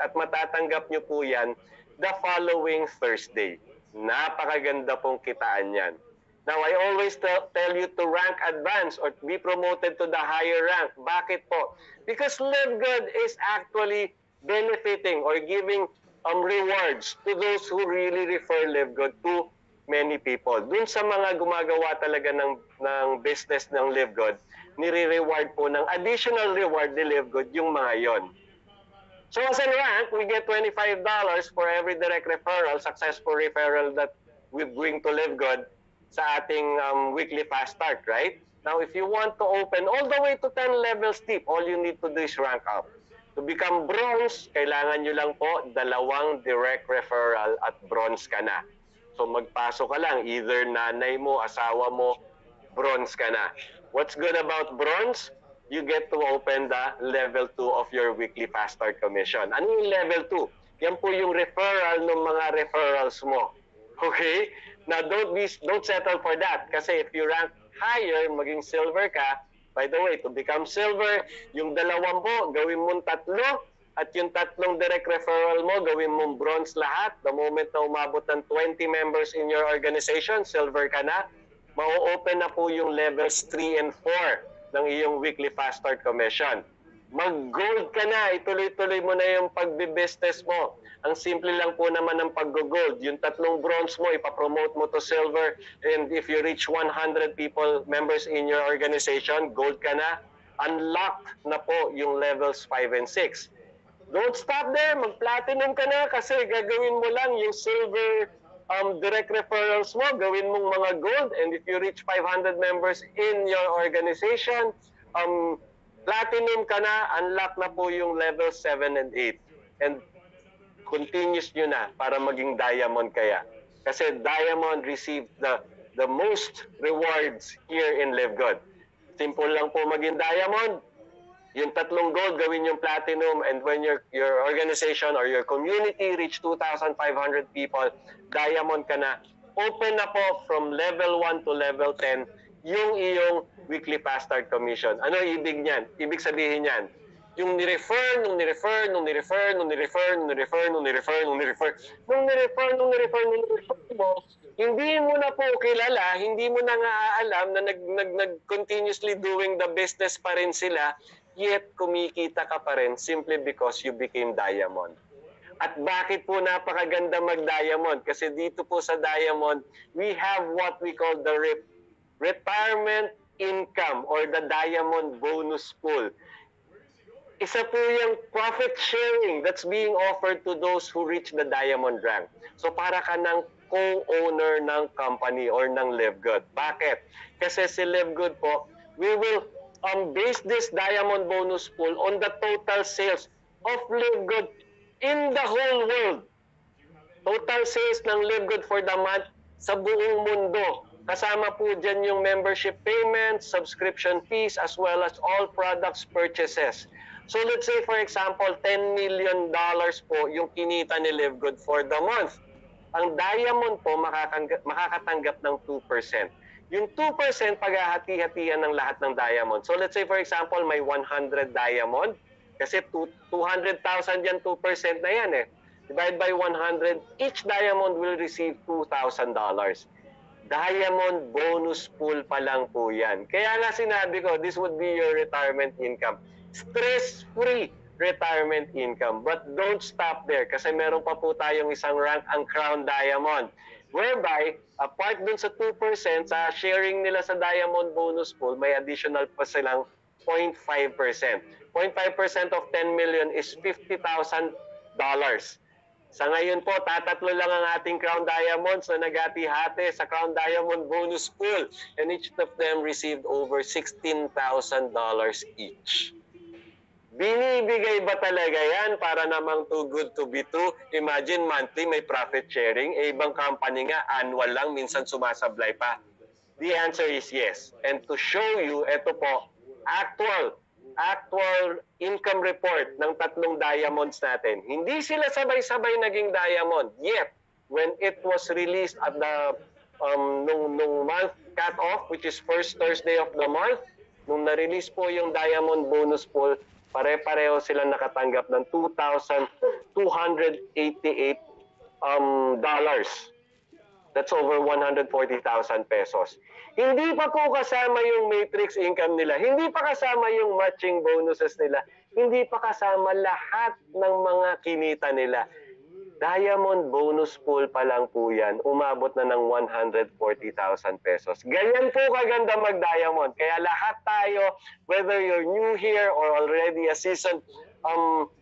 at matatanggap nyo po yan the following Thursday. Napakaganda pong kitaan yan. Now, I always tell you to rank advance or be promoted to the higher rank. Bakit po? Because Live Good is actually benefiting or giving rewards to those who really refer Live Good to many people. Dun sa mga gumagawa talaga ng business ng Live Good, nire-reward po ng additional reward ni Live Good yung mga yon. So as a rank, we get $25 for every direct referral, successful referral that we bring to Live Good sa ating weekly fast start, right? Now, if you want to open all the way to 10 levels deep, all you need to do is rank up. To become bronze, kailangan nyo lang po 2 direct referral at bronze ka na. So magpasok ka lang, either nanay mo, asawa mo, bronze ka na. What's good about bronze? You get to open the level 2 of your weekly fast start commission. Ano yung level 2? Yan po yung referral ng mga referrals mo. Okay? Now, don't settle for that. Kasi if you rank higher, maging silver ka, by the way, to become silver, yung 2 mo, gawin mong 3, at yung 3 direct referral mo, gawin mong bronze lahat. The moment na umabot ng 20 members in your organization, silver ka na, ma-open na po yung levels 3 and 4 ng iyong weekly fast start commission. Mag-gold ka na, ituloy-tuloy mo na yung pagbe-business mo. Ang simple lang po naman ng pag-gold. Yung 3 bronze mo, ipapromote mo to silver. And if you reach 100 members in your organization, gold ka na. Unlock na po yung levels 5 and 6. Don't stop there. Mag-platinum ka na kasi gagawin mo lang yung silver direct referrals mo. Gawin mong mga gold. And if you reach 500 members in your organization, platinum ka na, unlock na po yung level 7 and 8. And continuous nyo na para maging diamond kaya. Kasi diamond received the most rewards here in Live Good. Simple lang po maging diamond. Yung 3 gold, gawin yung platinum. And when your organization or your community reach 2,500 people, diamond ka na. Open na po from level 1 to level 10 yung iyong weekly fast start commission. Ano ibig niyan? Ibig sabihin niyan, yung ni-refer mo, hindi mo na po kilala, hindi mo na nga alam na nag-continuously doing the business pa rin sila, yet kumikita ka pa rin simply because you became diamond. At bakit po napakaganda mag-diamond? Kasi dito po sa diamond, we have what we call the retirement income or the diamond bonus pool. Isa po yung profit sharing that's being offered to those who reach the diamond rank. So para ka ng co-owner ng company or ng Live Good. Bakit? Kasi si Live Good po, we will base this diamond bonus pool on the total sales of Live Good in the whole world. Total sales ng Live Good for the month sa buong mundo. Kasama po dyan yung membership payments, subscription fees, as well as all products purchases. So let's say, for example, $10 million po yung kinita ni Live Good for the month. Ang diamond po makakatanggap ng 2%. Yung 2% paghahati-hatian ng lahat ng diamond. So let's say, for example, may 100 diamond. Kasi 200,000 yan, 2% na yan eh. Divide by 100, each diamond will receive $2,000. Diamond bonus pool pa lang po yan. Kaya nga sinabi ko, this would be your retirement income. Stress-free retirement income. But don't stop there kasi meron pa po tayong isang rank, ang Crown Diamond, whereby apart dun sa 2% sa sharing nila sa Diamond Bonus Pool, may additional pa silang 0.5%. 0.5% of 10 million is $50,000. Sa ngayon po, tatatlo lang ang ating Crown Diamonds na nagati-hati sa Crown Diamond Bonus Pool, and each of them received over $16,000 each. Binibigay ba talaga yan para namang too good to be true? Imagine monthly may profit sharing, ibang company nga annual lang, minsan sumasablay pa. The answer is yes. And to show you, ito po, actual income report ng tatlong diamonds natin. Hindi sila sabay-sabay naging diamond. Yet, when it was released at the nung month cut-off, which is first Thursday of the month, nung na-release po yung Diamond Bonus Pool, pare-pareho sila nakatanggap ng $2,288 dollars. That's over 140,000 pesos. Hindi pa po kasama yung matrix income nila. Hindi pa kasama yung matching bonuses nila. Hindi pa kasama lahat ng mga kinita nila. Diamond Bonus Pool pa lang po yan, umabot na ng 140,000 pesos. Ganyan po kaganda mag-diamond. Kaya lahat tayo, whether you're new here or already a seasoned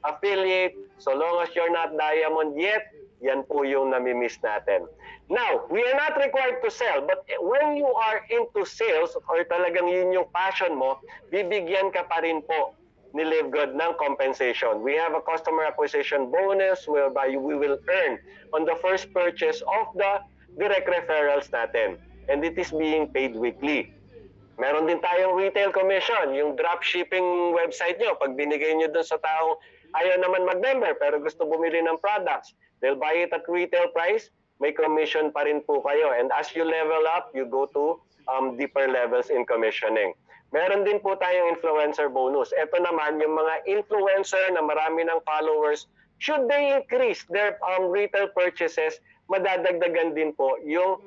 affiliate, so long as you're not diamond yet, yan po yung namimiss natin. Now, we are not required to sell, but when you are into sales or talagang yun yung passion mo, bibigyan ka pa rin po ni LiveGood ng compensation. We have a customer acquisition bonus whereby we will earn on the first purchase of the direct referrals natin. And it is being paid weekly. Meron din tayong retail commission, yung dropshipping website nyo. Pag binigay nyo dun sa taong ayaw naman mag-member pero gusto bumili ng products, they'll buy it at retail price, may commission pa rin po kayo. And as you level up, you go to deeper levels in commissioning. Meron din po tayong influencer bonus. Ito naman, yung mga influencer na marami ng followers, should they increase their retail purchases, madadagdagan din po yung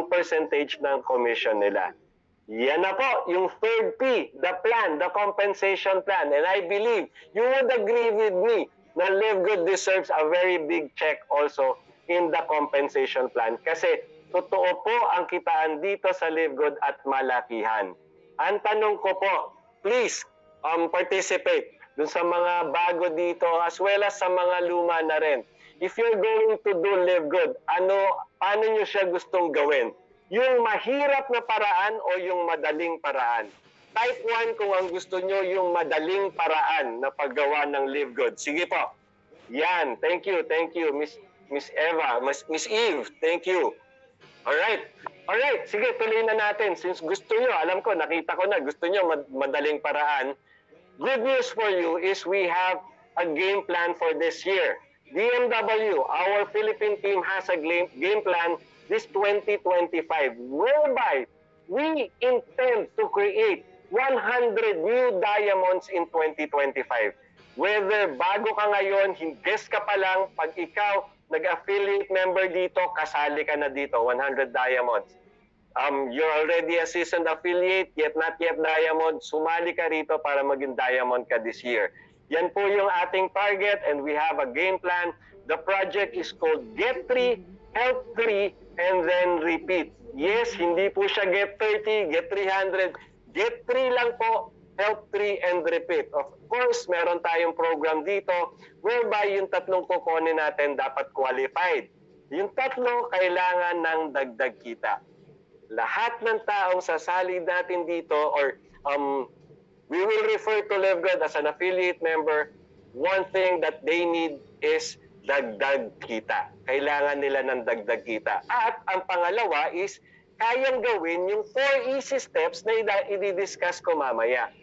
percentage ng commission nila. Yan na po, yung third P, the plan, the compensation plan. And I believe you would agree with me na LiveGood deserves a very big check also in the compensation plan. Kasi totoo po ang kitaan dito sa LiveGood at malakihan. Ang tanong ko po, please participate dun sa mga bago dito as well as sa mga luma na rin. If you're going to do LiveGood, paano nyo siya gustong gawin? Yung mahirap na paraan o yung madaling paraan? Type 1 kung ang gusto nyo yung madaling paraan na paggawa ng LiveGood. Sige po. Yan. Thank you. Miss Eva. Miss Eve. Thank you. Alright. Sige, tuloy na natin. Since gusto nyo, alam ko, nakita ko na, gusto nyo madaling paraan. Good news for you is we have a game plan for this year. DMW, our Philippine team has a game plan this 2025, whereby we intend to create 100 new diamonds in 2025. Whether bago ka ngayon, guest ka pa lang, pag ikaw nag-affiliate member dito, kasali ka na dito, 100 diamonds. You're already a seasoned affiliate, yet not yet diamond, sumali ka rito para maging diamond ka this year. Yan po yung ating target and we have a game plan. The project is called Get 3, Help 3, and then Repeat. Yes, hindi po siya Get 30, Get 300, Get 3 lang po, Help 3, and Repeat. Of course, meron tayong program dito whereby yung tatlong kukunin natin dapat qualified. Yung tatlo, kailangan ng dagdag kita. Lahat ng taong sasali natin dito or we will refer to LiveGood as an affiliate member. One thing that they need is dagdag kita. Kailangan nila ng dagdag kita. At ang pangalawa is kayang gawin yung 4 easy steps na i-discuss ko mamaya.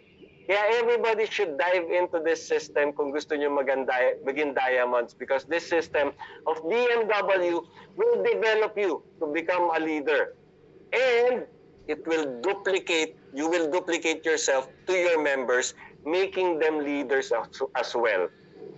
Kaya everybody should dive into this system kung gusto nyo maging diamonds because this system of DMW will develop you to become a leader. And it will you will duplicate yourself to your members, making them leaders as well.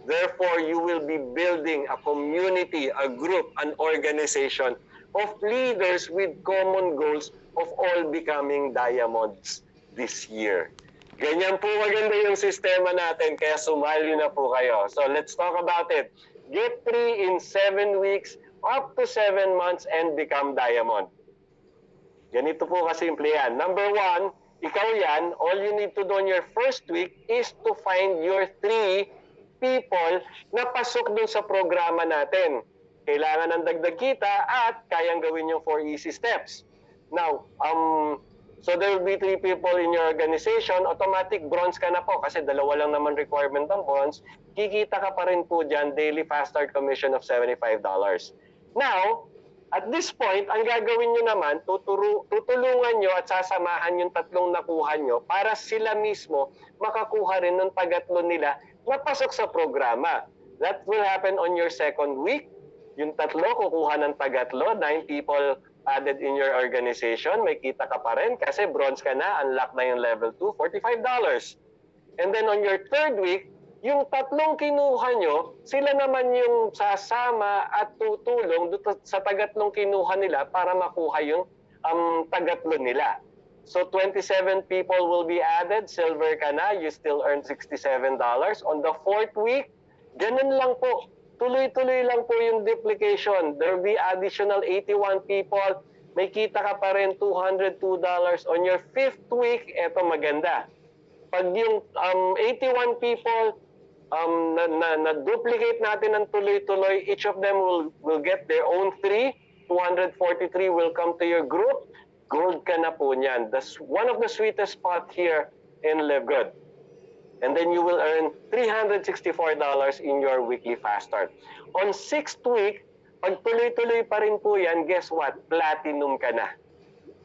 Therefore, you will be building a community, a group, an organization of leaders with common goals of all becoming diamonds this year. Ganyan po maganda yung sistema natin, kaya sumali na po kayo. So let's talk about it. Get 3 in 7 weeks, up to 7 months, and become diamond. Ganito po kasimple yan. Number 1, ikaw yan, all you need to do on your first week is to find your 3 people na pasok dun sa programa natin. Kailangan ng dagdag kita at kayang gawin yung 4 easy steps. Now, so there will be 3 people in your organization, automatic bronze ka na po kasi dalawa lang naman requirement ng bronze. Kikita ka pa rin po dyan, daily fast start commission of $75. Now, at this point, ang gagawin nyo naman, tutulungan nyo at sasamahan yung 3 nakuha nyo para sila mismo makakuha rin ng tagatlo nila na pasok sa programa. That will happen on your second week. Yung 3 kukuha ng tagatlo, 9 people added in your organization, may kita ka pa rin kasi bronze ka na, unlock na yung level 2, $45. And then on your third week, yung 3 kinuha nyo, sila naman yung sasama at tutulong sa taгаtlong kinuha nila para makuha yung tagatlo nila. So 27 people will be added, silver ka na, you still earn $67. On the fourth week, ganun lang po. Tuloy-tuloy lang po yung duplication. There will be additional 81 people. May kita ka pa rin $202. On your fifth week, eto maganda. Pag yung 81 people na-duplicate natin ng tuloy-tuloy, each of them will get their own 3. 243 will come to your group. Gold ka na po niyan. That's one of the sweetest spot here in Live Good. And then you will earn $364 in your weekly fast start. On 6th week, pag tuloy-tuloy pa rin po yan, guess what? Platinum ka na.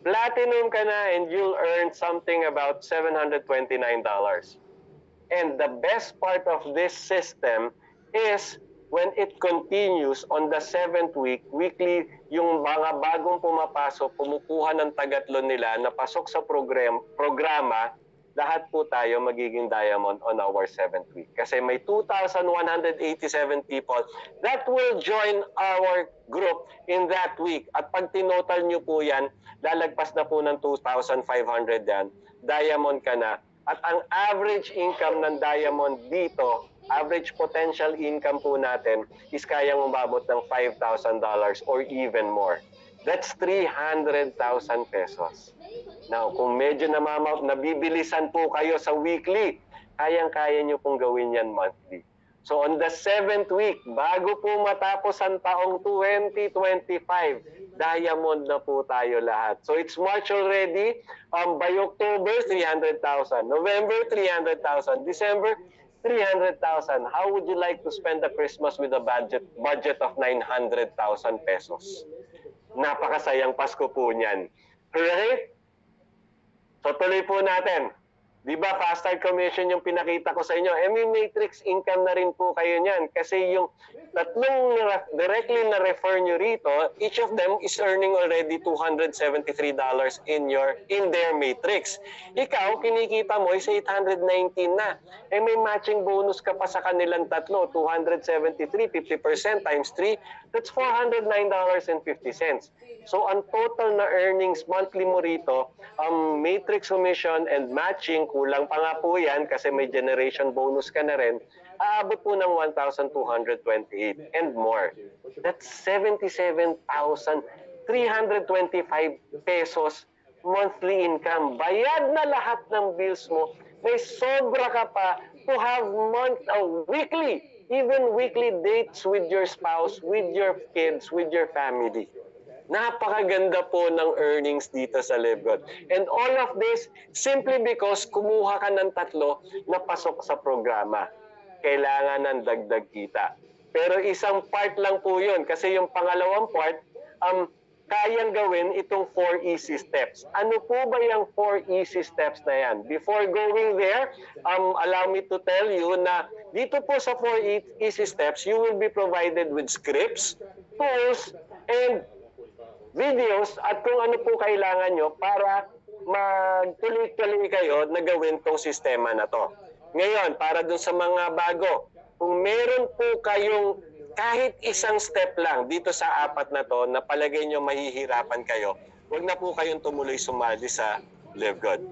Platinum ka na and you'll earn something about $729. And the best part of this system is when it continues on the 7th week, weekly, yung mga bagong pumapasok, kumukuha ng tagatlo nila na pasok sa programa, lahat po tayo magiging diamond on our 7th week. Kasi may 2,187 people that will join our group in that week. At pag tinotal nyo po yan, lalagpas na po ng 2,500 yan. Diamond ka na. At ang average income ng diamond dito, average potential income po natin is kayang umabot ng $5,000 or even more. That's 300,000 pesos. Now, kung medyo nabibilisan po kayo sa weekly, kayang-kaya nyo pong gawin yan monthly. So on the 7th week, bago po matapos ang taong 2025, diamond na po tayo lahat. So it's March already. By October, 300,000. November, 300,000. December, 300,000. How would you like to spend the Christmas with a budget of 900,000 pesos? Napakasayang Pasko po niyan. Right? So tuloy po natin. Di ba fast start commission yung pinakita ko sa inyo? May matrix income na rin po kayo niyan. Kasi yung 3 directly na refer nyo rito, each of them is earning already $273 in their matrix. Ikaw, kinikita mo is 819 na. May matching bonus ka pa sa kanilang 3, 273, 50% times 3, that's $409.50. So ang total na earnings monthly mo rito, matrix commission and matching, kulang pa nga po yan kasi may generation bonus ka na rin, aabot po ng 1,228 and more. That's 77,325 pesos monthly income. Bayad na lahat ng bills mo. May sobra ka pa to have weekly, even weekly dates with your spouse, with your kids, with your family. Napakaganda po ng earnings dito sa Live Good. And all of this simply because kumuha ka ng 3 na pasok sa programa. Kailangan ng dagdag kita. Pero isang part lang po yun kasi yung pangalawang part, kayang gawin itong 4 easy steps. Ano po ba yung 4 easy steps na yan? Before going there, allow me to tell you na dito po sa 4 easy steps, you will be provided with scripts, tools, and videos at kung ano po kailangan nyo para magtuloy-tuloy kayo na gawin tong sistema na to. Ngayon, para dun sa mga bago, kung meron po kayong kahit isang step lang dito sa 4 na to na palagay nyo mahihirapan kayo, huwag na po kayong tumuloy sumali sa Live Good.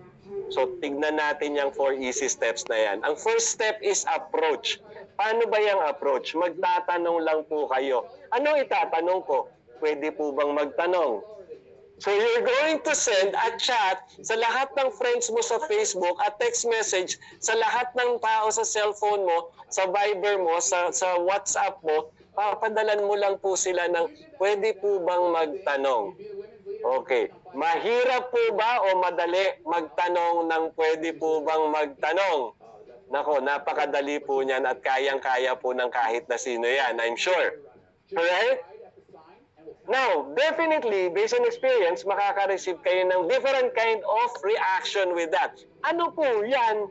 So tignan natin yung 4 easy steps na yan. Ang first step is approach. Paano ba yung approach? Magtatanong lang po kayo. Ano itatanong ko? Pwede po bang magtanong? So you're going to send a chat sa lahat ng friends mo sa Facebook at text message sa lahat ng tao sa cellphone mo, sa Viber mo, sa WhatsApp mo. Papadalan mo lang po sila ng pwede po bang magtanong? Okay. Mahirap po ba o madali magtanong ng pwede po bang magtanong? Nako, napakadali po niyan at kayang-kaya po ng kahit na sino yan, I'm sure. Alright? Now, definitely, based on experience, makaka-receive kayo ng different kind of reaction with that. Ano po yan?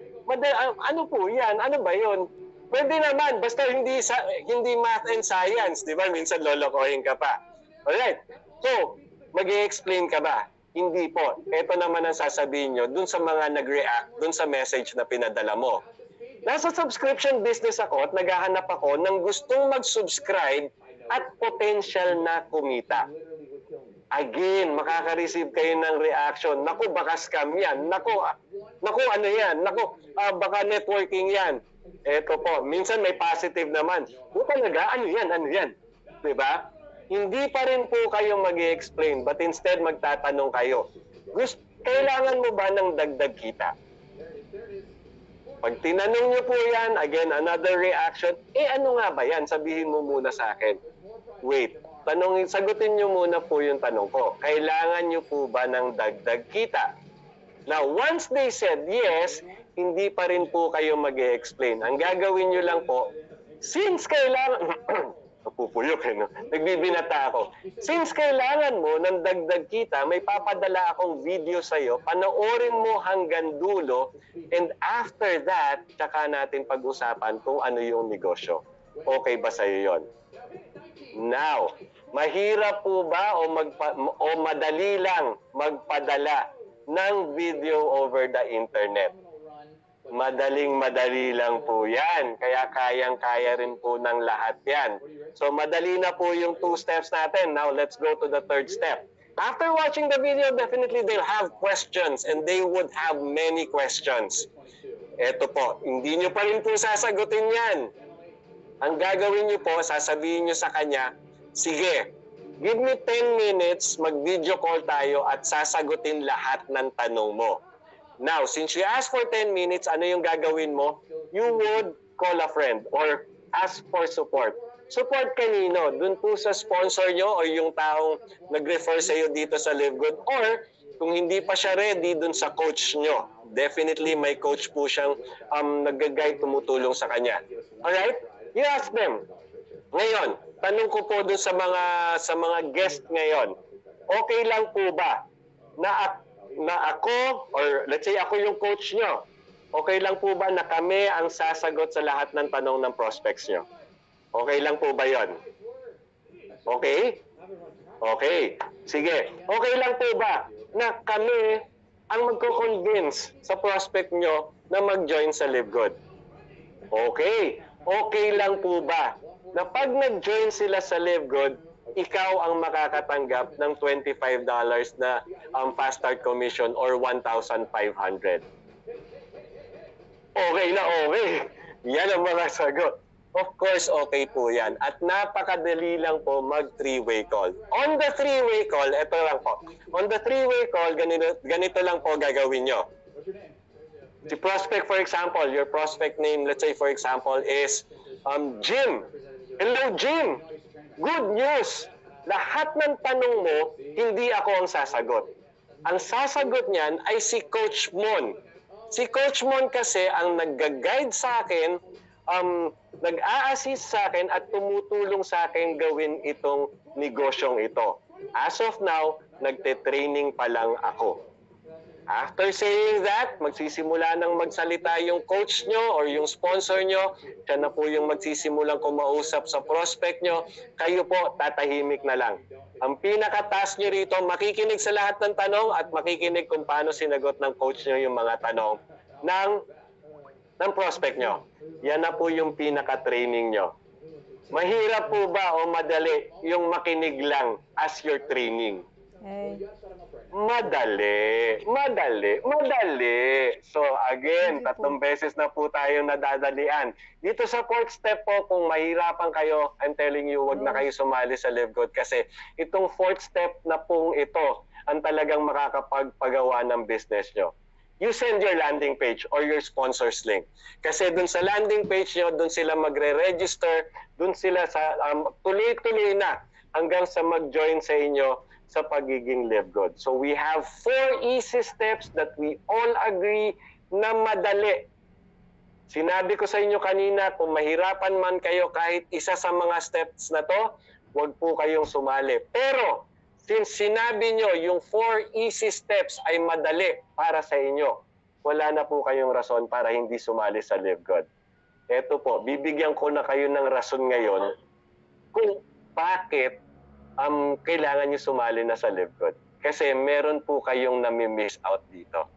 Ano po yan? Ano ba yun? Pwede naman, basta hindi math and science, di ba? Minsan lolokohin ka pa. Alright. So, mag-i-explain ka ba? Hindi po. Ito naman ang sasabihin nyo dun sa mga nag-react, dun sa message na pinadala mo. Nasa subscription business ako at naghahanap ako ng gustong mag-subscribe at potential na kumita. Again, makaka-receive kayo ng reaction. Naku, baka scam yan. Naku, ano yan? Naku, baka networking yan. Ito po, minsan may positive naman. O talaga, ano yan? Ano yan? Diba? Hindi pa rin po kayo mag-i-explain, but instead magtatanong kayo. Kailangan mo ba ng dagdag kita? Pag tinanong nyo po yan, again, another reaction, ano nga ba yan? Sabihin mo muna sa akin. Wait, sagutin nyo muna po yung tanong ko. Kailangan nyo po ba ng dagdag kita? Now, once they said yes, hindi pa rin po kayo mag-i-explain. Ang gagawin nyo lang po, since kailangan... Napupuyok no? Nagbibinata ako. Since kailangan mo ng dagdag kita, may papadala akong video sa'yo, panoorin mo hanggang dulo, and after that, tsaka natin pag-usapan kung ano yung negosyo. Okay ba sa'yo yon? Now, mahirap po ba o madali lang magpadala ng video over the internet? Madaling-madali lang po yan. Kaya kayang-kaya rin po ng lahat yan. So madali na po yung 2 steps natin. Now let's go to the 3rd step. After watching the video, definitely they'll have questions and they would have many questions. Eto po, hindi nyo pa rin po sasagutin yan. Ang gagawin nyo po, sasabihin nyo sa kanya, sige, give me 10 minutes, mag-video call tayo at sasagutin lahat ng tanong mo. Now, since you asked for 10 minutes, ano yung gagawin mo? You would call a friend or ask for support. Support kanino? Dun po sa sponsor nyo o yung taong nag-refer sa iyo dito sa LiveGood, or kung hindi pa siya ready, dun sa coach nyo. Definitely may coach po siyang nag-guide, tumutulong sa kanya. Alright? You ask them. Ngayon, tanong ko po dun sa mga guest ngayon, okay lang po ba na ako, or let's say ako yung coach nyo, okay lang po ba na kami ang sasagot sa lahat ng tanong ng prospects nyo? Okay lang po ba yon? Okay? Okay. Sige. Okay lang po ba na kami ang magko-convince sa prospect nyo na mag-join sa LiveGood? Okay. Okay lang po ba na pag nag-join sila sa LiveGood, ikaw ang makakatanggap ng $25 na fast start commission or 1,500. Okay na okay. Yan ang mga sagot. Of course, okay po yan. At napakadali lang po mag 3-way call. On the 3-way call, ito lang po. On the 3-way call, ganito lang po gagawin nyo. Si prospect, for example, your prospect name, let's say for example, is Jim. Hello, Jim. Good news! Lahat ng tanong mo, hindi ako ang sasagot. Ang sasagot niyan ay si Coach Mon. Si Coach Mon kasi ang nag-guide sa akin, nag-a-assist sa akin at tumutulong sa akin gawin itong negosyong ito. As of now, nagte-training pa lang ako. After saying that, magsisimula ng magsalita yung coach nyo or yung sponsor nyo. Siya na po yung magsisimulang kumausap sa prospect nyo. Kayo po, tatahimik na lang. Ang pinaka-task nyo rito, makikinig sa lahat ng tanong at makikinig kung paano sinagot ng coach nyo yung mga tanong ng prospect nyo. Yan na po yung pinaka-training nyo. Mahirap po ba o madali yung makinig lang as your training? Okay. Madali. Madali. Madali. So again, Thank you po. 3 beses na po tayo nadadalian. Dito sa 4th step po, kung mahirapan kayo, I'm telling you, wag na kayo sumali sa Live Good kasi itong 4th step na pong ito ang talagang makakapagpagawa ng business nyo. You send your landing page or your sponsors link. Kasi dun sa landing page nyo, dun sila magre-register, dun sila sa tuloy-tuloy na hanggang sa mag-join sa inyo sa pagiging Live Good. So we have 4 easy steps that we all agree na madali. Sinabi ko sa inyo kanina, kung mahirapan man kayo kahit isa sa mga steps na to, huwag po kayong sumali. Pero since sinabi nyo yung 4 easy steps ay madali para sa inyo, wala na po kayong rason para hindi sumali sa Live Good. Eto po, bibigyan ko na kayo ng rason ngayon kung bakit kailangan nyo sumali na sa Live Good. Kasi meron po kayong nami-miss out dito.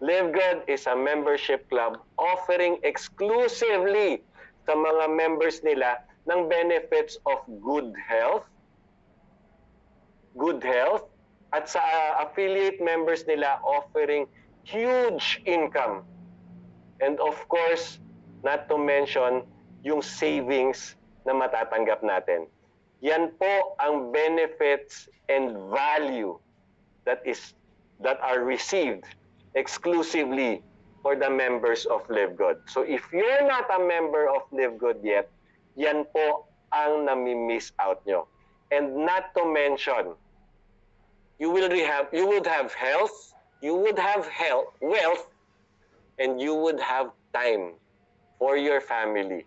Live Good is a membership club offering exclusively sa mga members nila ng benefits of good health, at sa affiliate members nila offering huge income. And of course, not to mention yung savings na matatanggap natin. Yan po ang benefits and value that are received exclusively for the members of Live Good. So if you're not a member of Live Good yet, yan po ang nami-miss out nyo. And not to mention, you would have health, wealth, and you would have time for your family.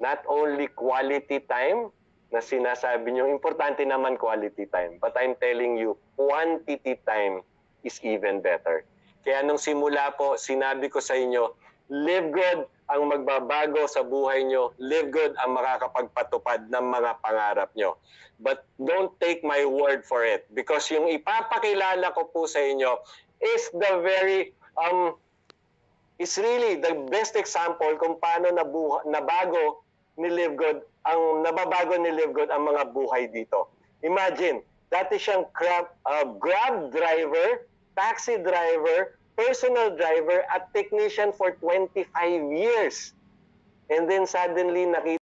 Not only quality time, na sinasabi nyo, importante naman quality time. But I'm telling you, quantity time is even better. Kaya nung simula po, sinabi ko sa inyo, Live Good ang magbabago sa buhay nyo. Live Good ang makakapagpatupad ng mga pangarap nyo. But don't take my word for it. Because yung ipapakilala ko po sa inyo is is really the best example kung paano nababago ni Live Good ang mga buhay dito. Imagine, dati siyang Grab driver, taxi driver, personal driver at technician for 25 years. And then suddenly nakita